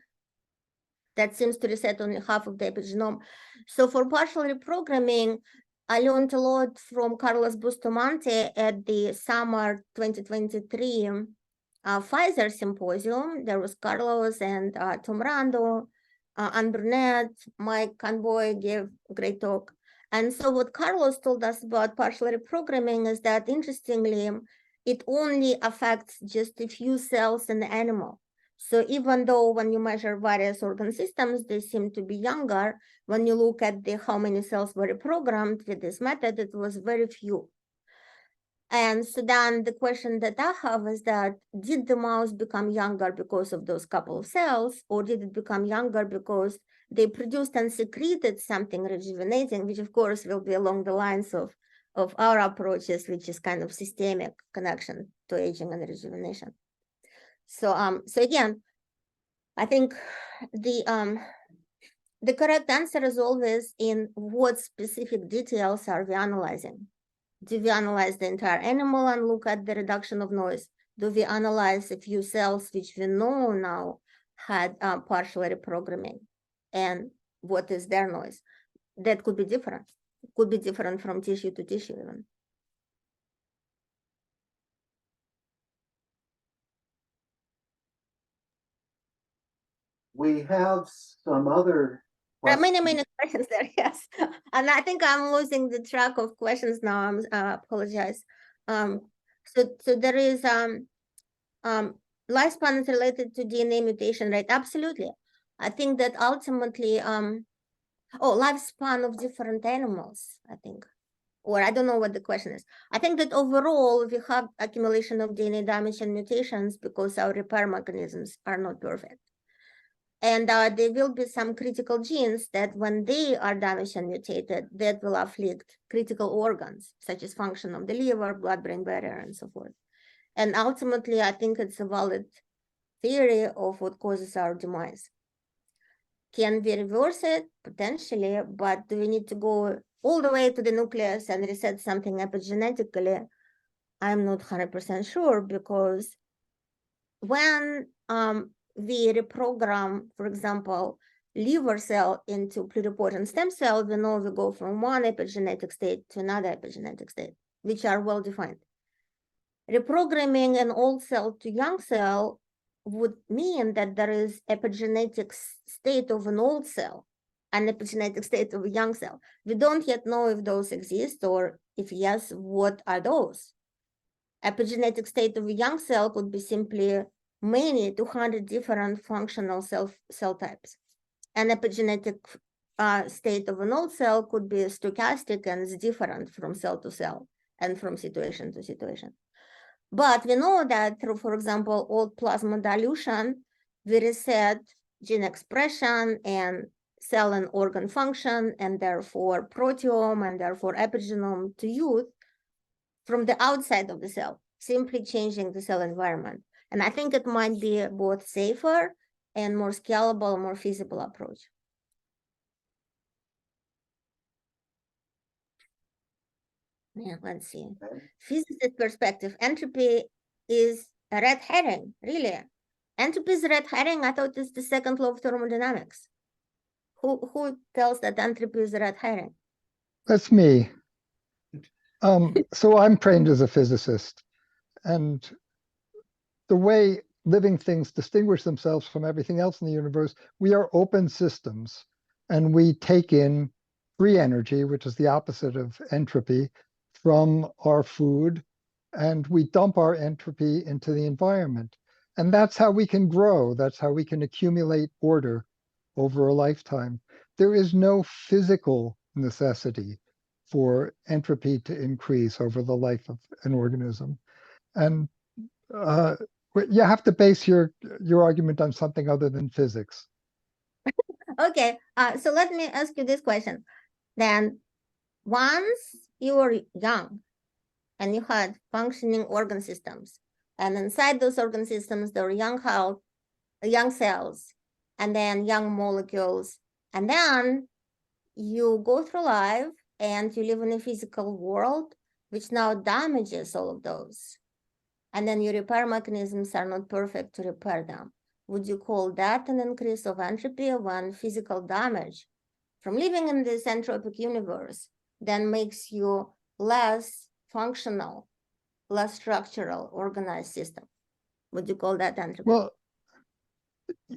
that seems to reset only half of the epigenome. So for partial reprogramming, I learned a lot from Carlos Bustamante at the summer 2023 Pfizer symposium. There was Carlos and Tom Rando, Anne Burnett, Mike Conboy gave a great talk. And so what Carlos told us about partial reprogramming is that, interestingly, it only affects just a few cells in the animal. So even though when you measure various organ systems, they seem to be younger, when you look at how many cells were reprogrammed with this method, it was very few. And so then the question that I have is that, did the mouse become younger because of those couple of cells, or did it become younger because they produced and secreted something rejuvenating, which of course will be along the lines of our approaches, which is kind of systemic connection to aging and rejuvenation. So again, I think the correct answer is always in what specific details are we analyzing. Do we analyze the entire animal and look at the reduction of noise? Do we analyze a few cells which we know now had partial reprogramming? And what is their noise? That could be different. It could be different from tissue to tissue even. We have some other There are many questions. questions there, yes. And I think I'm losing the track of questions now. I apologize. So there is lifespan is related to DNA mutation, right? Absolutely. I think that ultimately, lifespan of different animals, I think. Or I don't know what the question is. I think that overall we have accumulation of DNA damage and mutations because our repair mechanisms are not perfect. And there will be some critical genes that when they are damaged and mutated, that will afflict critical organs, such as function of the liver, blood-brain barrier, and so forth. And ultimately, I think it's a valid theory of what causes our demise. Can we reverse it? Potentially, but do we need to go all the way to the nucleus and reset something epigenetically? I'm not 100% sure, because when we reprogram, for example, liver cell into pluripotent stem cell, we know we go from one epigenetic state to another epigenetic state, which are well defined. Reprogramming an old cell to young cell would mean that there is epigenetic state of an old cell, an epigenetic state of a young cell. We don't yet know if those exist, or if yes, what are those? Epigenetic state of a young cell could be simply many 200 different functional cell types. An epigenetic state of an old cell could be stochastic and is different from cell to cell and from situation to situation. But we know that through, for example, old plasma dilution, we reset gene expression and cell and organ function, and therefore proteome, and therefore epigenome to youth from the outside of the cell, simply changing the cell environment. And I think it might be both safer and more scalable, more feasible approach. Yeah, let's see. Physicist perspective, entropy is a red herring, really. Entropy is a red herring. I thought it's the second law of thermodynamics. Who tells that entropy is a red herring? That's me. So I'm trained as a physicist, and the way living things distinguish themselves from everything else in the universe, we are open systems, and we take in free energy, which is the opposite of entropy, from our food, and we dump our entropy into the environment. And that's how we can grow. That's how we can accumulate order over a lifetime. There is no physical necessity for entropy to increase over the life of an organism. And you have to base your argument on something other than physics. Okay, so let me ask you this question. Then, once you were young and you had functioning organ systems, and inside those organ systems, there were young cells, and then young molecules, and then you go through life and you live in a physical world, which now damages all of those. And then your repair mechanisms are not perfect to repair them. Would you call that an increase of entropy when physical damage from living in this entropic universe then makes you less functional, less structural, organized system? Would you call that entropy? Well,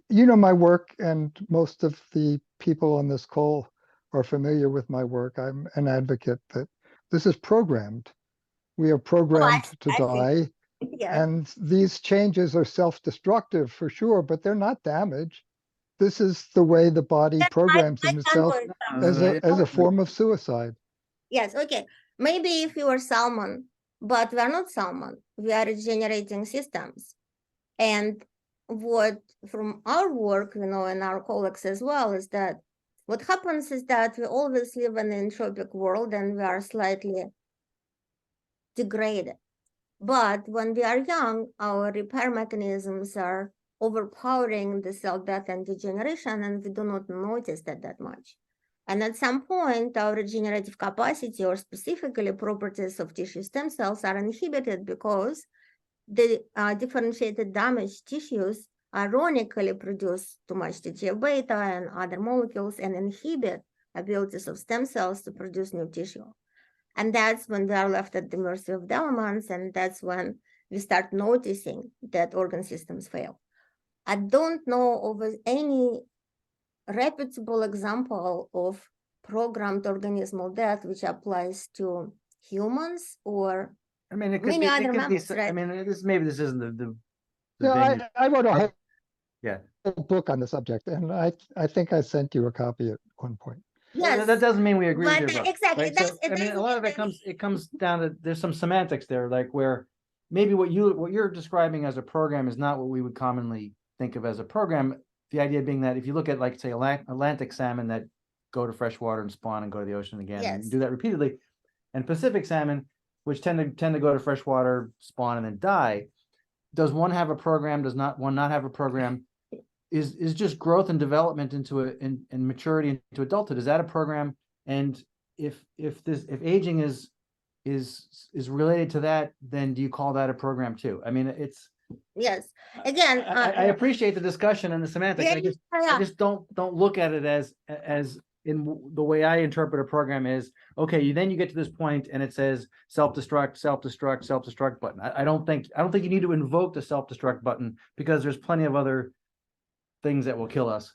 you know my work, and most of the people on this call are familiar with my work. I'm an advocate that this is programmed. We are programmed to die. Yeah. And these changes are self-destructive for sure, but they're not damage. This is the way the body programs itself as a form of suicide. Yes, okay. Maybe if you were salmon, but we are not salmon. We are regenerating systems. And what from our work, you know, and our colleagues as well, is that what happens is that we always live in an entropic world and we are slightly degraded. But when we are young, our repair mechanisms are overpowering the cell death and degeneration, and we do not notice that much. And at some point, our regenerative capacity, or specifically properties of tissue stem cells, are inhibited because the differentiated damaged tissues ironically produce too much TGF-beta and other molecules and inhibit abilities of stem cells to produce new tissue. And that's when we are left at the mercy of the elements, and that's when we start noticing that organ systems fail. I don't know of any reputable example of programmed organismal death which applies to humans or it could many be, other it could mammals, be, right? maybe this isn't the Yeah, venue. I wrote a whole Yeah. book on the subject, and I think I sent you a copy at one point. Yes, That doesn't mean we agree with but your book, exactly, right? that's So, a lot of it comes down to, there's some semantics there, like where maybe what you're describing as a program is not what we would commonly think of as a program. The idea being that if you look at, like, say, Atlantic salmon that go to freshwater and spawn and go to the ocean again, Yes. and do that repeatedly, and Pacific salmon, which tend to go to freshwater, spawn, and then die. Does one have a program? Does one not have a program? Is just growth and development into and maturity into adulthood. Is that a program? And if aging is related to that, then do you call that a program too? I mean, it's, yes. Again, I appreciate the discussion and the semantics. I just don't look at it as in the way I interpret a program is, okay, you get to this point and it says self-destruct button. I don't think you need to invoke the self-destruct button, because there's plenty of other things that will kill us.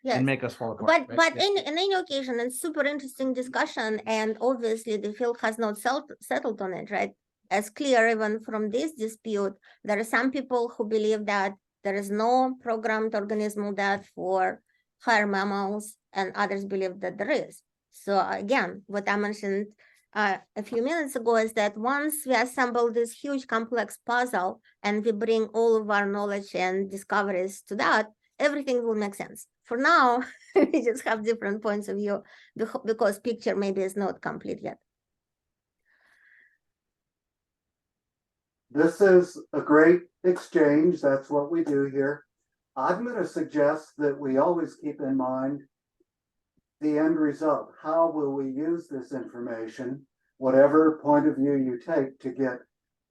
yes. And make us fall apart. But in any occasion, it's super interesting discussion, and obviously the field has not settled on it, right? As clear even from this dispute, there are some people who believe that there is no programmed organismal death for higher mammals, and others believe that there is. So again, what I mentioned a few minutes ago is that once we assemble this huge complex puzzle and we bring all of our knowledge and discoveries to that, everything will make sense. For now, we just have different points of view because picture maybe is not complete yet. This is a great exchange. That's what we do here. I'm going to suggest that we always keep in mind the end result. How will we use this information, whatever point of view you take, to get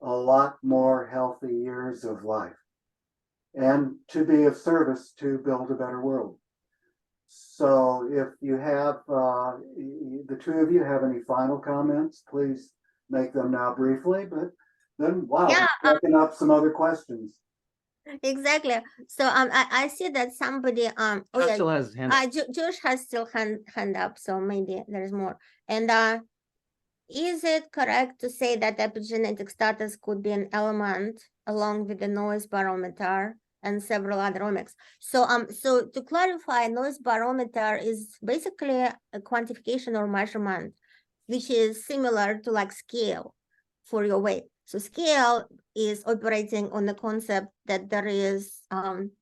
a lot more healthy years of life and to be of service to build a better world. So if you have, the two of you have any final comments, please make them now briefly, but then, wow, Yeah, open up some other questions. exactly. So I see that somebody oh Josh yeah, still has his hand up. Josh has still hand up, so maybe there's more. And is it correct to say that epigenetic status could be an element along with the noise barometer and several other omics? So to clarify, noise barometer is basically a quantification or measurement, which is similar to like scale for your weight. So scale is operating on the concept that there is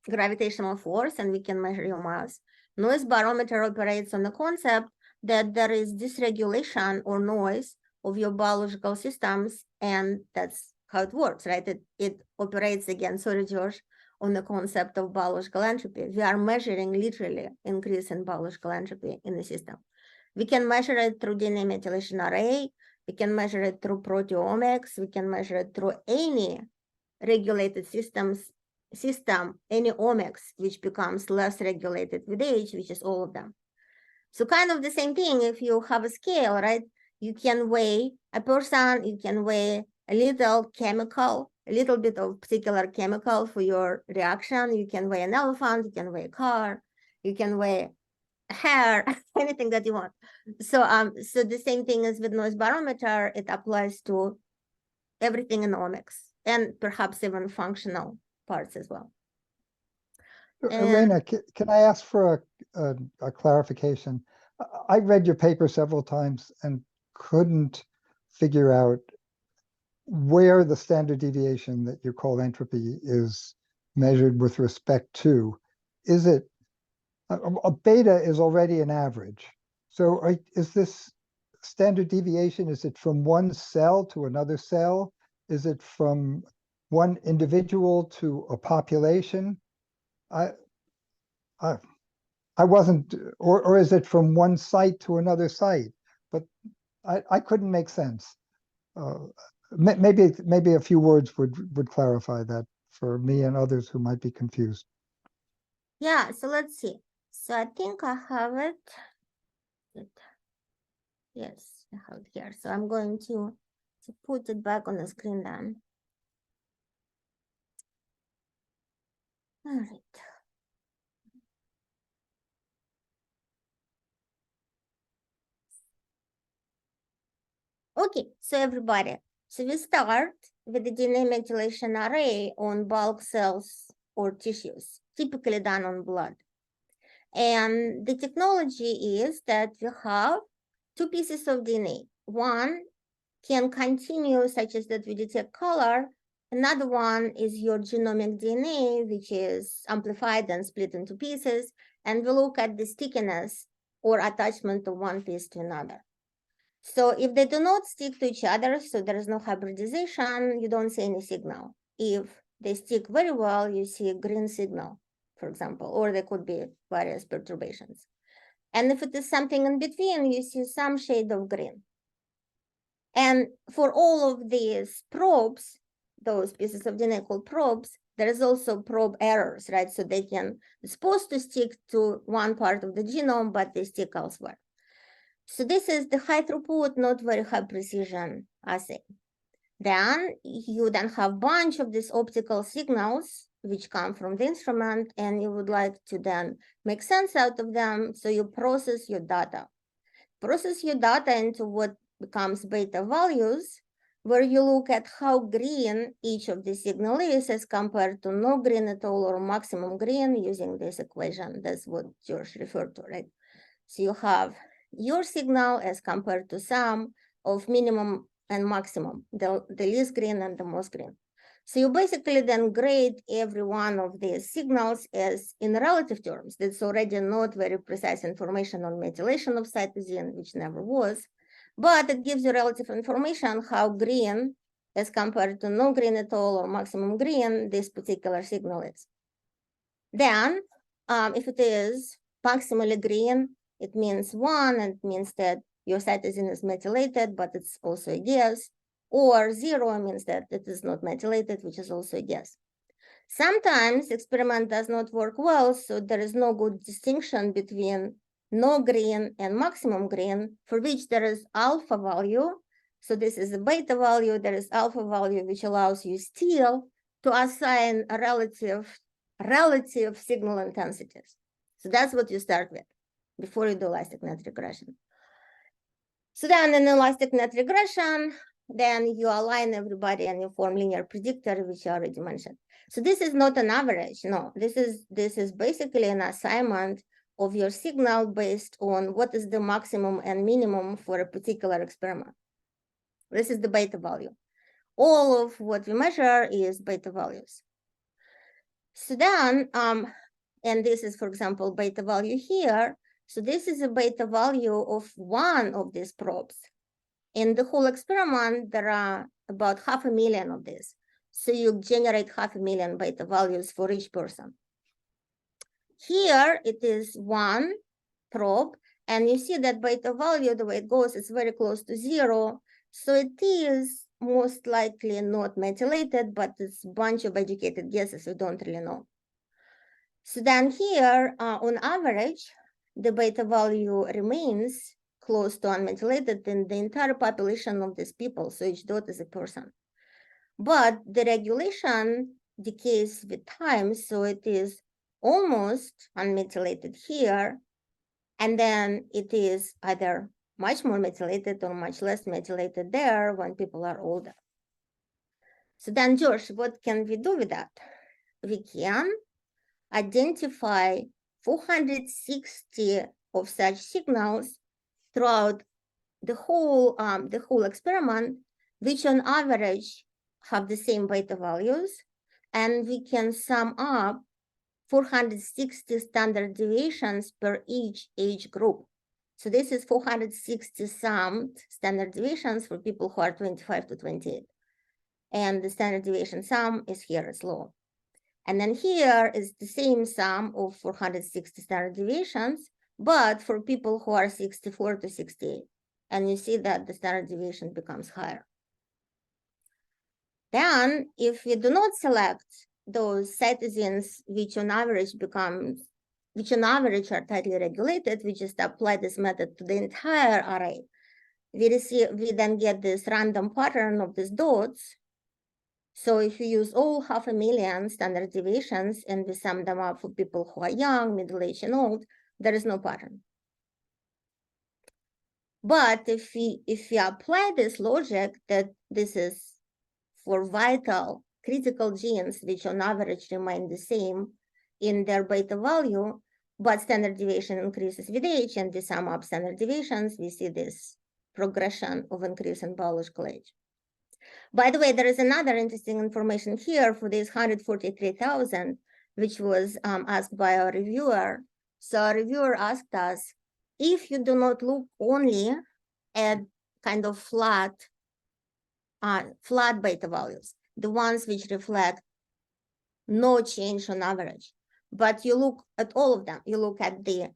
gravitational force and we can measure your mass. Noise barometer operates on the concept that there is dysregulation or noise of your biological systems, and that's how it works, right? It operates again, sorry, George, on the concept of biological entropy. We are measuring literally increase in biological entropy in the system. We can measure it through DNA methylation array. We can measure it through proteomics. We can measure it through any regulated system, any omics, which becomes less regulated with age, which is all of them. So kind of the same thing, if you have a scale, right? You can weigh a person, you can weigh a little chemical, a little bit of particular chemical for your reaction. You can weigh an elephant, you can weigh a car, you can weigh hair, anything that you want. So so the same thing as with noise barometer, it applies to everything in omics and perhaps even functional parts as well. Irina, can I ask for a clarification? I read your paper several times and couldn't figure out where the standard deviation that you call entropy is measured with respect to. Is it, a beta is already an average. So is this standard deviation, is it from one cell to another cell? Is it from one individual to a population? I wasn't, or is it from one site to another site? But I couldn't make sense. Maybe a few words would clarify that for me and others who might be confused. Yeah, so let's see. So I think I have it. Yes, I have it here. So I'm going to put it back on the screen then. All right. Okay, so everybody, so we start with the DNA methylation array on bulk cells or tissues, typically done on blood. And the technology is that we have two pieces of DNA. One can continue, such as that we detect color. Another one is your genomic DNA, which is amplified and split into pieces. And we look at the stickiness or attachment of one piece to another. So if they do not stick to each other, so there is no hybridization, you don't see any signal. If they stick very well, you see a green signal, for example, or there could be various perturbations. And if it is something in between, you see some shade of green. And for all of these probes, those pieces of DNA called probes, there is also probe errors, right? So they can, it's supposed to stick to one part of the genome, but they stick elsewhere. So this is the high throughput, not very high precision assay. Then you then have a bunch of these optical signals which come from the instrument, and you would like to then make sense out of them. So you process your data. Process your data into what becomes beta values, where you look at how green each of the signal is as compared to no green at all or maximum green using this equation. That's what George referred to, right? So you have your signal as compared to sum of minimum and maximum, the least green and the most green. So you basically then grade every one of these signals as in relative terms. That's already not very precise information on methylation of cytosine, which never was, but it gives you relative information how green as compared to no green at all or maximum green this particular signal is. Then, if it is maximally green, it means 1, and it means that your cytosine is methylated, but it's also a gas. or 0 means that it is not methylated, which is also a guess. Sometimes experiment does not work well, so there is no good distinction between no green and maximum green, for which there is alpha value. So this is a beta value, there is alpha value, which allows you still to assign a relative signal intensities. So that's what you start with before you do elastic net regression. So then in elastic net regression, then you align everybody and you form linear predictor, which I already mentioned. So this is not an average. No, this is basically an assignment of your signal based on what is the maximum and minimum for a particular experiment. This is the beta value. All of what we measure is beta values. So then, and this is, for example, beta value here. So this is a beta value of one of these probes. In the whole experiment, there are about 500,000 of these. So you generate 500,000 beta values for each person. Here, it is one probe, and you see that beta value, the way it goes, is very close to 0. So it is most likely not methylated, but it's a bunch of educated guesses. We don't really know. So then here, on average, the beta value remains close to unmethylated in the entire population of these people. So each dot is a person. But the regulation decays with time, so it is almost unmethylated here. And then it is either much more methylated or much less methylated there when people are older. So then, Josh, what can we do with that? We can identify 460 of such signals throughout the whole experiment, which on average have the same beta values, and we can sum up 460 standard deviations per each age group. So this is 460 summed standard deviations for people who are 25 to 28. And the standard deviation sum is here as low. And then here is the same sum of 460 standard deviations, but for people who are 64 to 68. And you see that the standard deviation becomes higher. Then, if we do not select those cytosines which on average are tightly regulated, we just apply this method to the entire array. We then get this random pattern of these dots. So if you use all 500,000 standard deviations and we sum them up for people who are young, middle-aged, and old, there is no pattern. But if we apply this logic that this is for vital critical genes, which on average remain the same in their beta value, but standard deviation increases with age, and we sum up standard deviations, we see this progression of increase in biological age. By the way, there is another interesting information here for this 143,000, which was asked by our reviewer. So our reviewer asked us, if you do not look only at kind of flat beta values, the ones which reflect no change on average, but you look at all of them. You look at the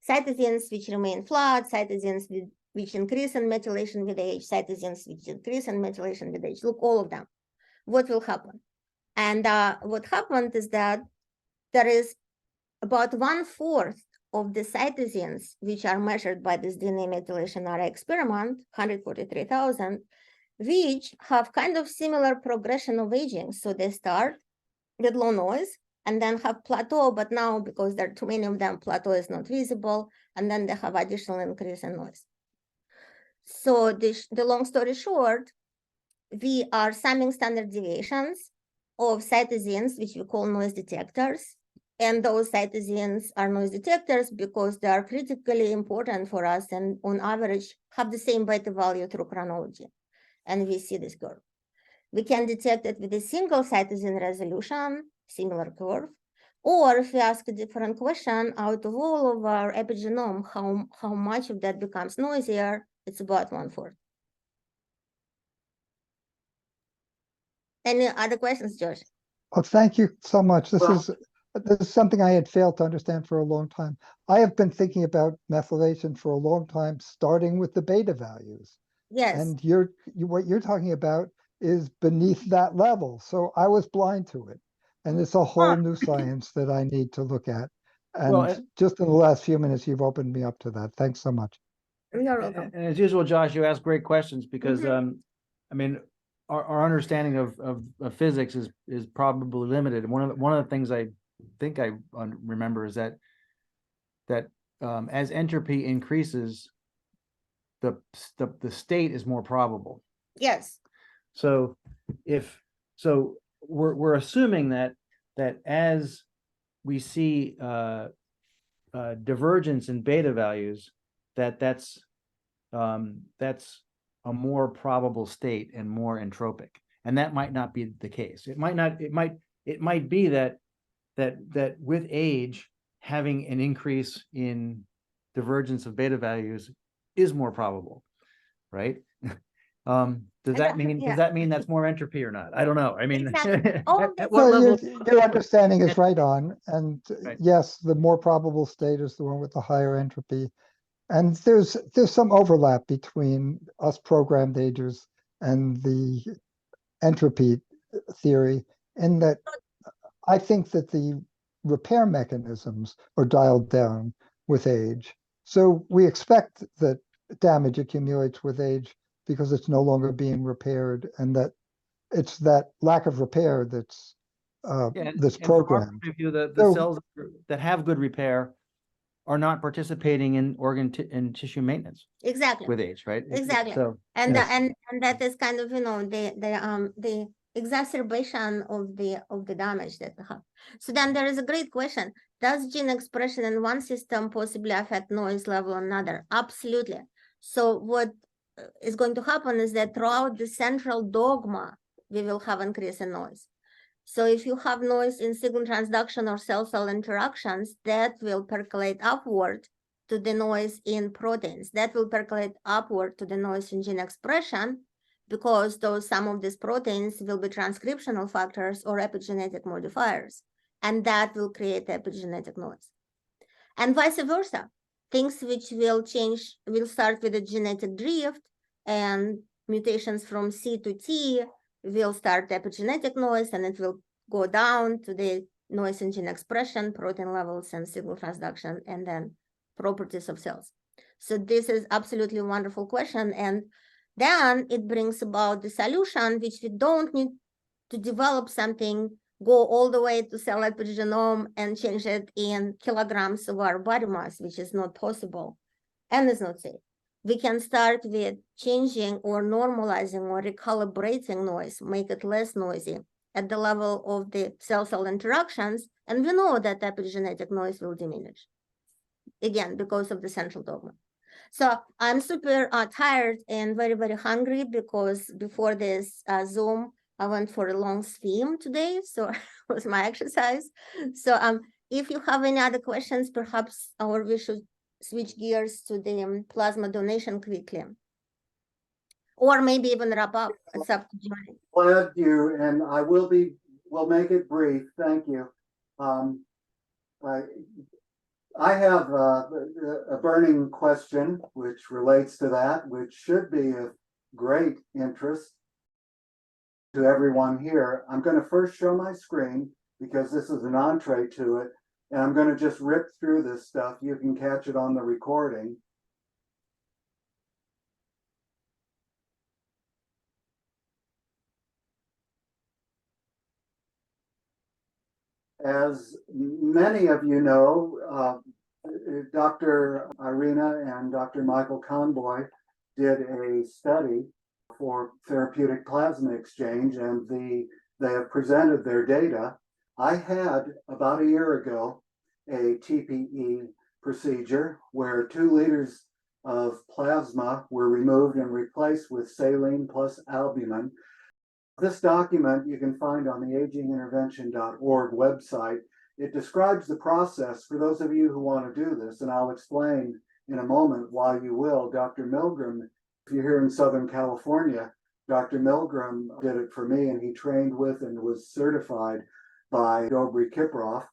cytosines which remain flat, cytosines which increase in methylation with age, cytosines which increase in methylation with age. Look all of them. What will happen? And what happened is that there is about 1/4 of the cytosines which are measured by this DNA methylation array experiment, 143,000, which have kind of similar progression of aging. So they start with low noise and then have plateau, but now because there are too many of them, plateau is not visible, and then they have additional increase in noise. So the long story short, we are summing standard deviations of cytosines, which we call noise detectors. And those cytosines are noise detectors because they are critically important for us and on average have the same beta value through chronology. And we see this curve. We can detect it with a single cytosine resolution, similar curve. Or if we ask a different question, out of all of our epigenome, how much of that becomes noisier, it's about 1/4. Any other questions, Josh? Oh, thank you so much. This is something I had failed to understand for a long time. I have been thinking about methylation for a long time, starting with the beta values. Yes. And what you're talking about is beneath that level. So I was blind to it. And it's a whole new science that I need to look at. Well, And just in the last few minutes, you've opened me up to that. Thanks so much. You're welcome. and as usual, Josh, you ask great questions because Mhm. I mean, our understanding of physics is probably limited. And one of the things I think I remember is that as entropy increases, the state is more probable. Yes. So we're assuming that as we see divergence in beta values, that's a more probable state and more entropic. And that might not be the case. It might be that with age, having an increase in divergence of beta values is more probable, right? Does that mean that's more entropy or not? I don't know. I mean, Exactly. All at this- what No, level? your understanding is right on. And Right. yes, the more probable state is the one with the higher entropy. And there's some overlap between us programmed agers and the entropy theory, in that I think that the repair mechanisms are dialed down with age. So we expect that damage accumulates with age because it's no longer being repaired, and that it's that lack of repair that's Yeah, that's and from our programmed. point of view, the So- cells that have good repair are not participating in organ and tissue maintenance Exactly. with age, right? Exactly. So And Yes. and that is kind of, the exacerbation of the damage that we have. So then there is a great question. Does gene expression in one system possibly affect noise level on another? Absolutely. So what is going to happen is that throughout the central dogma, we will have increase in noise. So if you have noise in signal transduction or cell-cell interactions, that will percolate upward to the noise in proteins. That will percolate upward to the noise in gene expression, because some of these proteins will be transcriptional factors or epigenetic modifiers, and that will create epigenetic noise. And vice versa. Things which will start with a genetic drift, and mutations from C to T will start epigenetic noise, and it will go down to the noise in gene expression, protein levels, and signal transduction, and then properties of cells. So this is absolutely wonderful question. And then it brings about the solution, which we don't need to develop something, go all the way to cell epigenome and change it in kilograms of our body mass, which is not possible and is not safe. We can start with changing or normalizing or recalibrating noise, make it less noisy at the level of the cell-cell interactions, and we know that epigenetic noise will diminish, again, because of the central dogma. So I'm super tired and very, very hungry, because before this Zoom, I went for a long swim today, so it was my exercise. So if you have any other questions, perhaps, or we should switch gears to the plasma donation quickly, or maybe even wrap up. It's up to Johnny. Glad you, and we'll make it brief. Thank you. I have a burning question which relates to that, which should be of great interest to everyone here. I'm going to first show my screen because this is an entree to it, and I'm going to just rip through this stuff. You can catch it on the recording. As many of you know, Dr. Irina and Dr. Michael Conboy did a study for therapeutic plasma exchange, and they have presented their data. I had about a year ago a TPE procedure where 2 liters of plasma were removed and replaced with saline plus albumin. This document you can find on the agingintervention.org website. It describes the process for those of you who want to do this, and I'll explain in a moment why you will. Dr. Milgram, if you're here in Southern California, Dr. Milgram did it for me, and he trained with and was certified by Dobry Kiprov.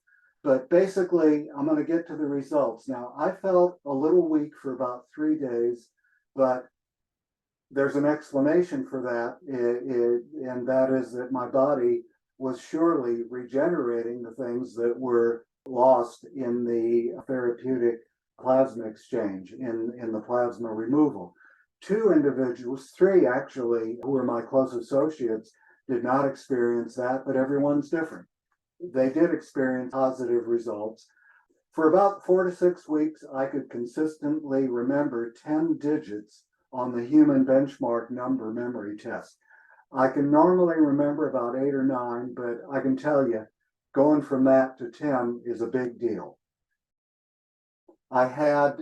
But basically, I'm going to get to the results. Now, I felt a little weak for about 3 days, but there's an explanation for that, and that is that my body was surely regenerating the things that were lost in the therapeutic plasma exchange, in the plasma removal. 2 individuals, 3 actually, who were my close associates, did not experience that, but everyone's different. They did experience positive results. For about 4 to 6 weeks, I could consistently remember 10 digits on the human benchmark number memory test. I can normally remember about 8 or 9, but I can tell you, going from that to 10 is a big deal. I had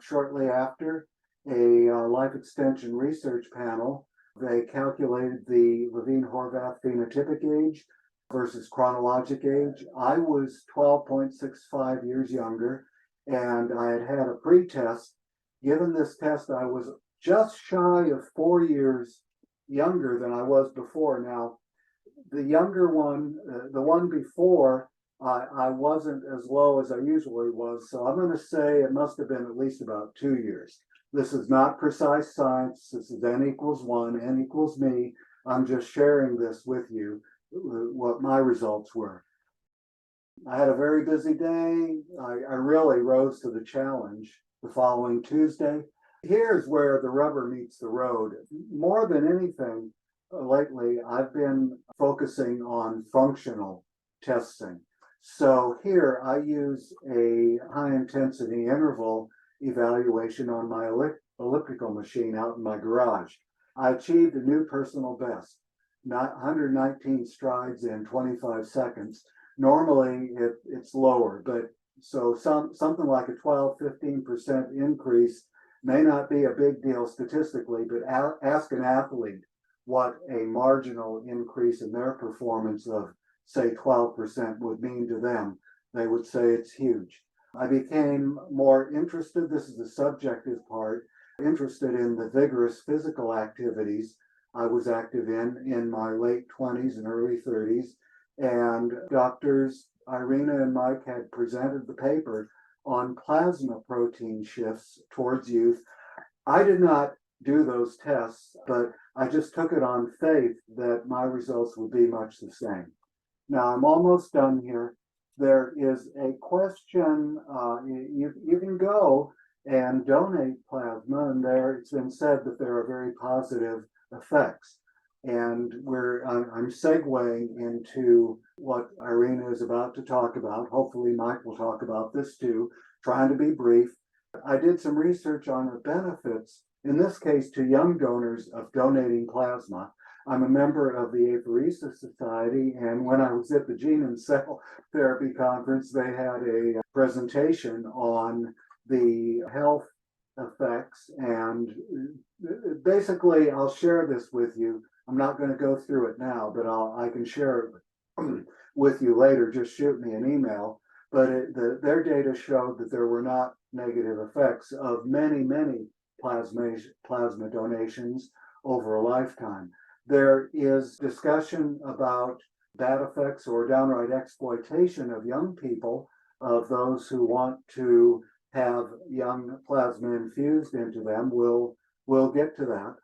shortly after, a life extension research panel. They calculated the Levine-Horvath phenotypic age versus chronologic age. I was 12.65 years younger, and I had had a pre-test. Given this test, I was just shy of 4 years younger than I was before. Now, the younger one, the one before, I wasn't as low as I usually was. So I'm going to say it must have been at least about 2 years. This is not precise science. This is n equals 1, n equals me. I'm just sharing this with you, what my results were. I had a very busy day. I really rose to the challenge the following Tuesday. Here's where the rubber meets the road. More than anything, lately, I've been focusing on functional testing. So here I use a high intensity interval evaluation on my elliptical machine out in my garage. I achieved a new personal best, 119 strides in 25 seconds. Normally it's lower, but so something like a 12-15% increase may not be a big deal statistically, but ask an athlete what a marginal increase in their performance of, say, 12% would mean to them. They would say it's huge. I became more interested, this is the subjective part, interested in the vigorous physical activities I was active in my late 20s and early 30s. And doctors Irina and Mike had presented the paper on plasma protein shifts towards youth. I did not do those tests, but I just took it on faith that my results would be much the same. Now I'm almost done here. There is a question, you can go and donate plasma, and there it's been said that there are very positive effects. And I'm segueing into what Irina is about to talk about. Hopefully Mike will talk about this too, trying to be brief. I did some research on the benefits, in this case to young donors, of donating plasma. I'm a member of the Apheresis Society, and when I was at the Gene and Cell Therapy Conference, they had a presentation on the health effects, and basically I'll share this with you. I'm not going to go through it now, but I can share it with you later. Just shoot me an email. But their data showed that there were not negative effects of many plasma donations over a lifetime. There is discussion about bad effects or downright exploitation of young people, of those who want to have young plasma infused into them. We'll get to that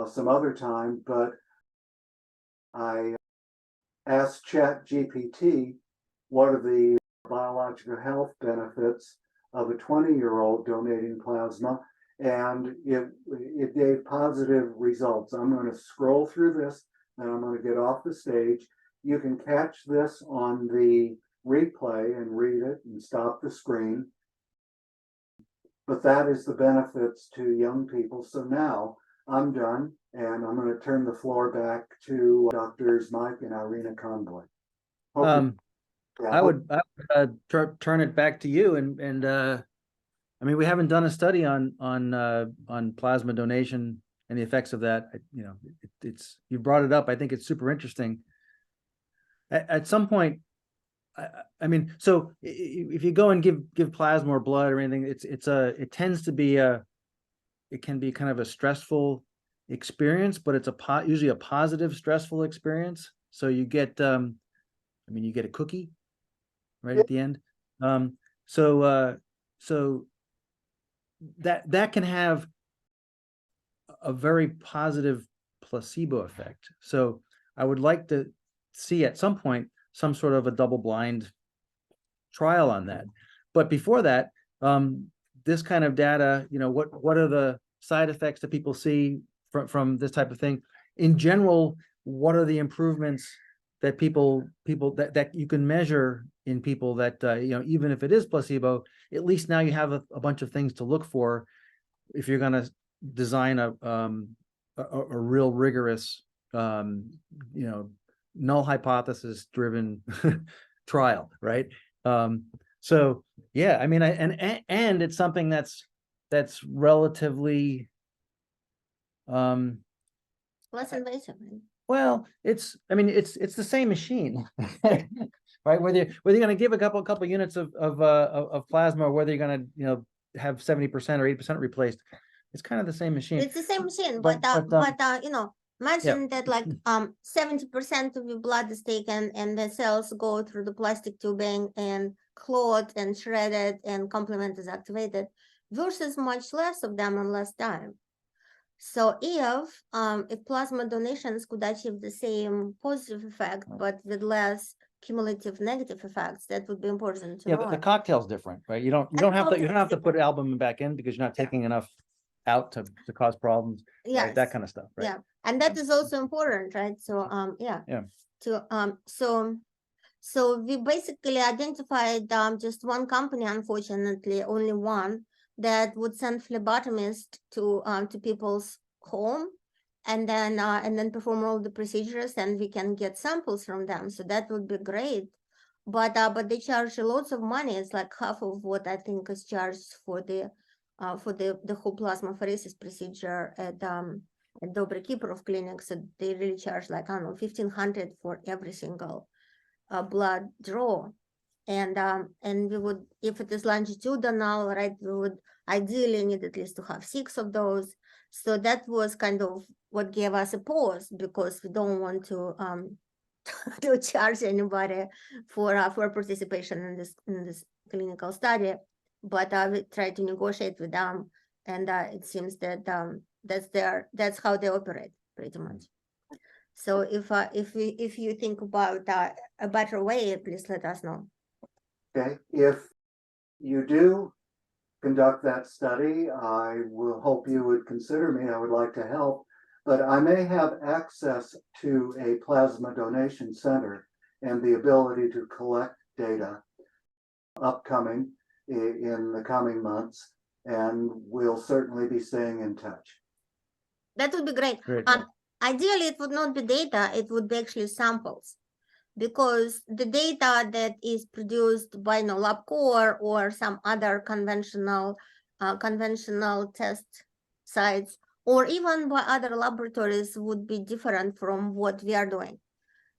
some other time, but I asked ChatGPT what are the biological health benefits of a 20-year-old donating plasma, and it gave positive results. I'm going to scroll through this, and I'm going to get off the stage. You can catch this on the replay and read it and stop the screen. But that is the benefits to young people. So now I'm done, and I'm going to turn the floor back to Doctors Mike and Irina Conboy. I would turn it back to you, and I mean, we haven't done a study on plasma donation and the effects of that. It's you brought it up. I think it's super interesting. At some point, I mean, so if you go and give plasma or blood or anything, it tends to be it can be kind of a stressful experience, but it's usually a positive stressful experience. So you get you get a cookie right at the end. So that can have a very positive placebo effect. So I would like to see at some point some sort of a double-blind trial on that. But before that, this kind of data, what are the side effects that people see from this type of thing? In general, what are the improvements that people that you can measure in people that even if it is placebo, at least now you have a bunch of things to look for if you're going to design a real rigorous null hypothesis driven trial, right? So yeah, I mean, and it's something that's relatively Less invasive. well, it's the same machine, right? Whether you're going to give a couple units of plasma, or whether you're going to have 70% or 80% replaced, it's kind of the same machine. It's the same machine, But- but imagine that like 70% of your blood is taken and the cells go through the plastic tubing and clot and shredded and complement is activated versus much less of them in less time. So if plasma donations could achieve the same positive effect but with less cumulative negative effects, that would be important to Yeah, know. but the cocktail's different, right? You don't have to put albumin back in because you're not taking enough out to cause problems. Right? Yes. That kind of stuff, right? Yeah, and that is also important, right? So yeah. So we basically identified just one company, unfortunately, only one, that would send phlebotomists to people's home and then perform all the procedures, and we can get samples from them. So that would be great. But they charge lots of money. It's like half of what I think is charged for the whole plasmapheresis procedure at Dobre Kiprov clinic. So they really charge like, I don't know, $1,500 for every single blood draw. And we would, if it is longitudinal, right, we would ideally need at least to have 6 of those. So that was kind of what gave us a pause, because we don't want to to charge anybody for participation in this clinical study. But we tried to negotiate with them, and it seems that that's how they operate pretty much. So if you think about a better way, please let us know. Okay, if you do conduct that study, I will hope you would consider me. I would like to help, but I may have access to a plasma donation center and the ability to collect data upcoming in the coming months, and we'll certainly be staying in touch. That would be great. Great. Ideally, it would not be data, it would be actually samples, because the data that is produced by LabCorp or some other conventional test sites, or even by other laboratories, would be different from what we are doing.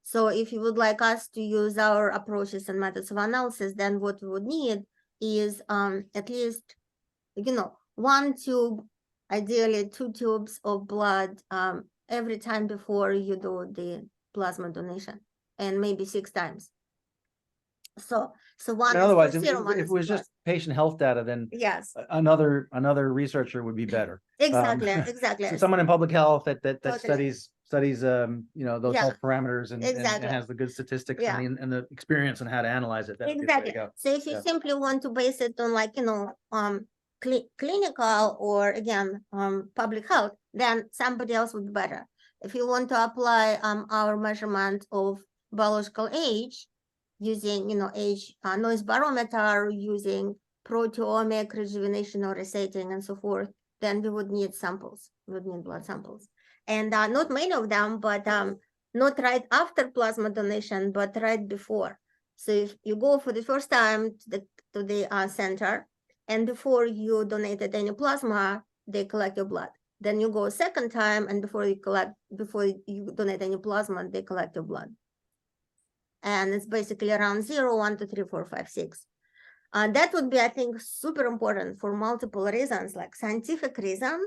So if you would like us to use our approaches and methods of analysis, then what we would need is at least 1 tube, ideally 2 tubes of blood every time before you do the plasma donation, and maybe 6 times. So one. And is otherwise, for if serum, one it is was for just patient health data, then yes, another researcher would be better. exactly, exactly. So someone in public health that Totally. studies those Yeah, health parameters and exactly. has the good statistics Yeah. and the experience on how to analyze it. That's a good way to Exactly. go. So if you simply want to base it on clinical or again public health, then somebody else would be better. If you want to apply our measurement of biological age using age noise barometer, using proteomic rejuvenation or resetting and so forth, then we would need samples. We would need blood samples, and not many of them, but not right after plasma donation, but right before. So if you go for the first time to the center, and before you donated any plasma, they collect your blood. Then you go a second time, and before you donate any plasma, they collect your blood. And it's basically around 0, 1, 2, 3, 4, 5, 6. That would be, I think, super important for multiple reasons, like scientific reason.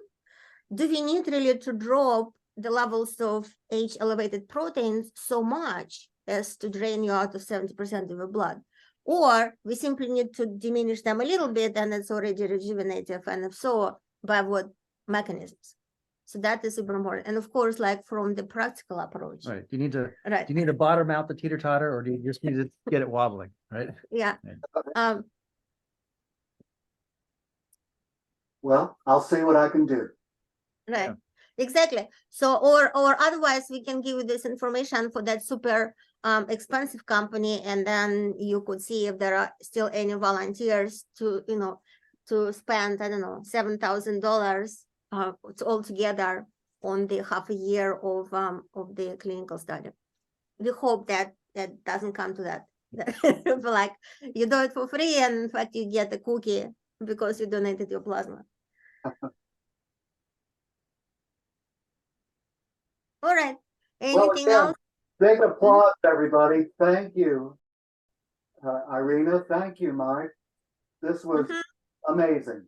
Do we need really to drop the levels of age-elevated proteins so much as to drain you out of 70% of your blood? Or we simply need to diminish them a little bit and it's already rejuvenative, and if so, by what mechanisms? So that is super important. And of course, like from the practical approach. Right. Do you need to, Right. do you need to bottom out the teeter totter, or do you just need to get it wobbling, right? Yeah. Yeah. Well, I'll see what I can do. Right. Exactly. So, or otherwise we can give you this information for that super expensive company, and then you could see if there are still any volunteers to, you know, to spend, I don't know, $7,000 altogether on the half a year of the clinical study. We hope that that doesn't come to that. Like you do it for free, and in fact you get a cookie because you donated your plasma. All right. Well, Anything again, else? big applause, everybody. Thank you, Irina. Thank you, Mike. This was amazing.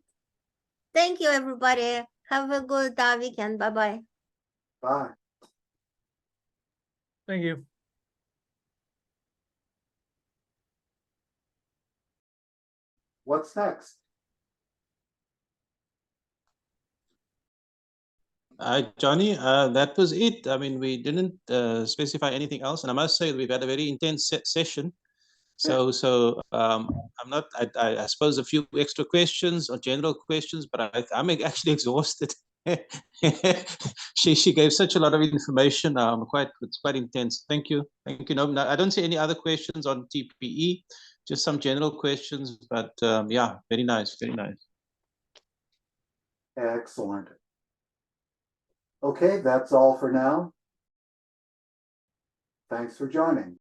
Thank you, everybody. Have a good weekend. Bye-bye. Bye. Thank you. What's next? Johnny, that was it. I mean, we didn't specify anything else, and I must say we've had a very intense session. So I'm not. I suppose a few extra questions or general questions, but I'm actually exhausted. She gave such a lot of information. It's quite intense. Thank you. No, I don't see any other questions on TPE. Just some general questions, but yeah, very nice, very nice. Excellent. Okay, that's all for now. Thanks for joining.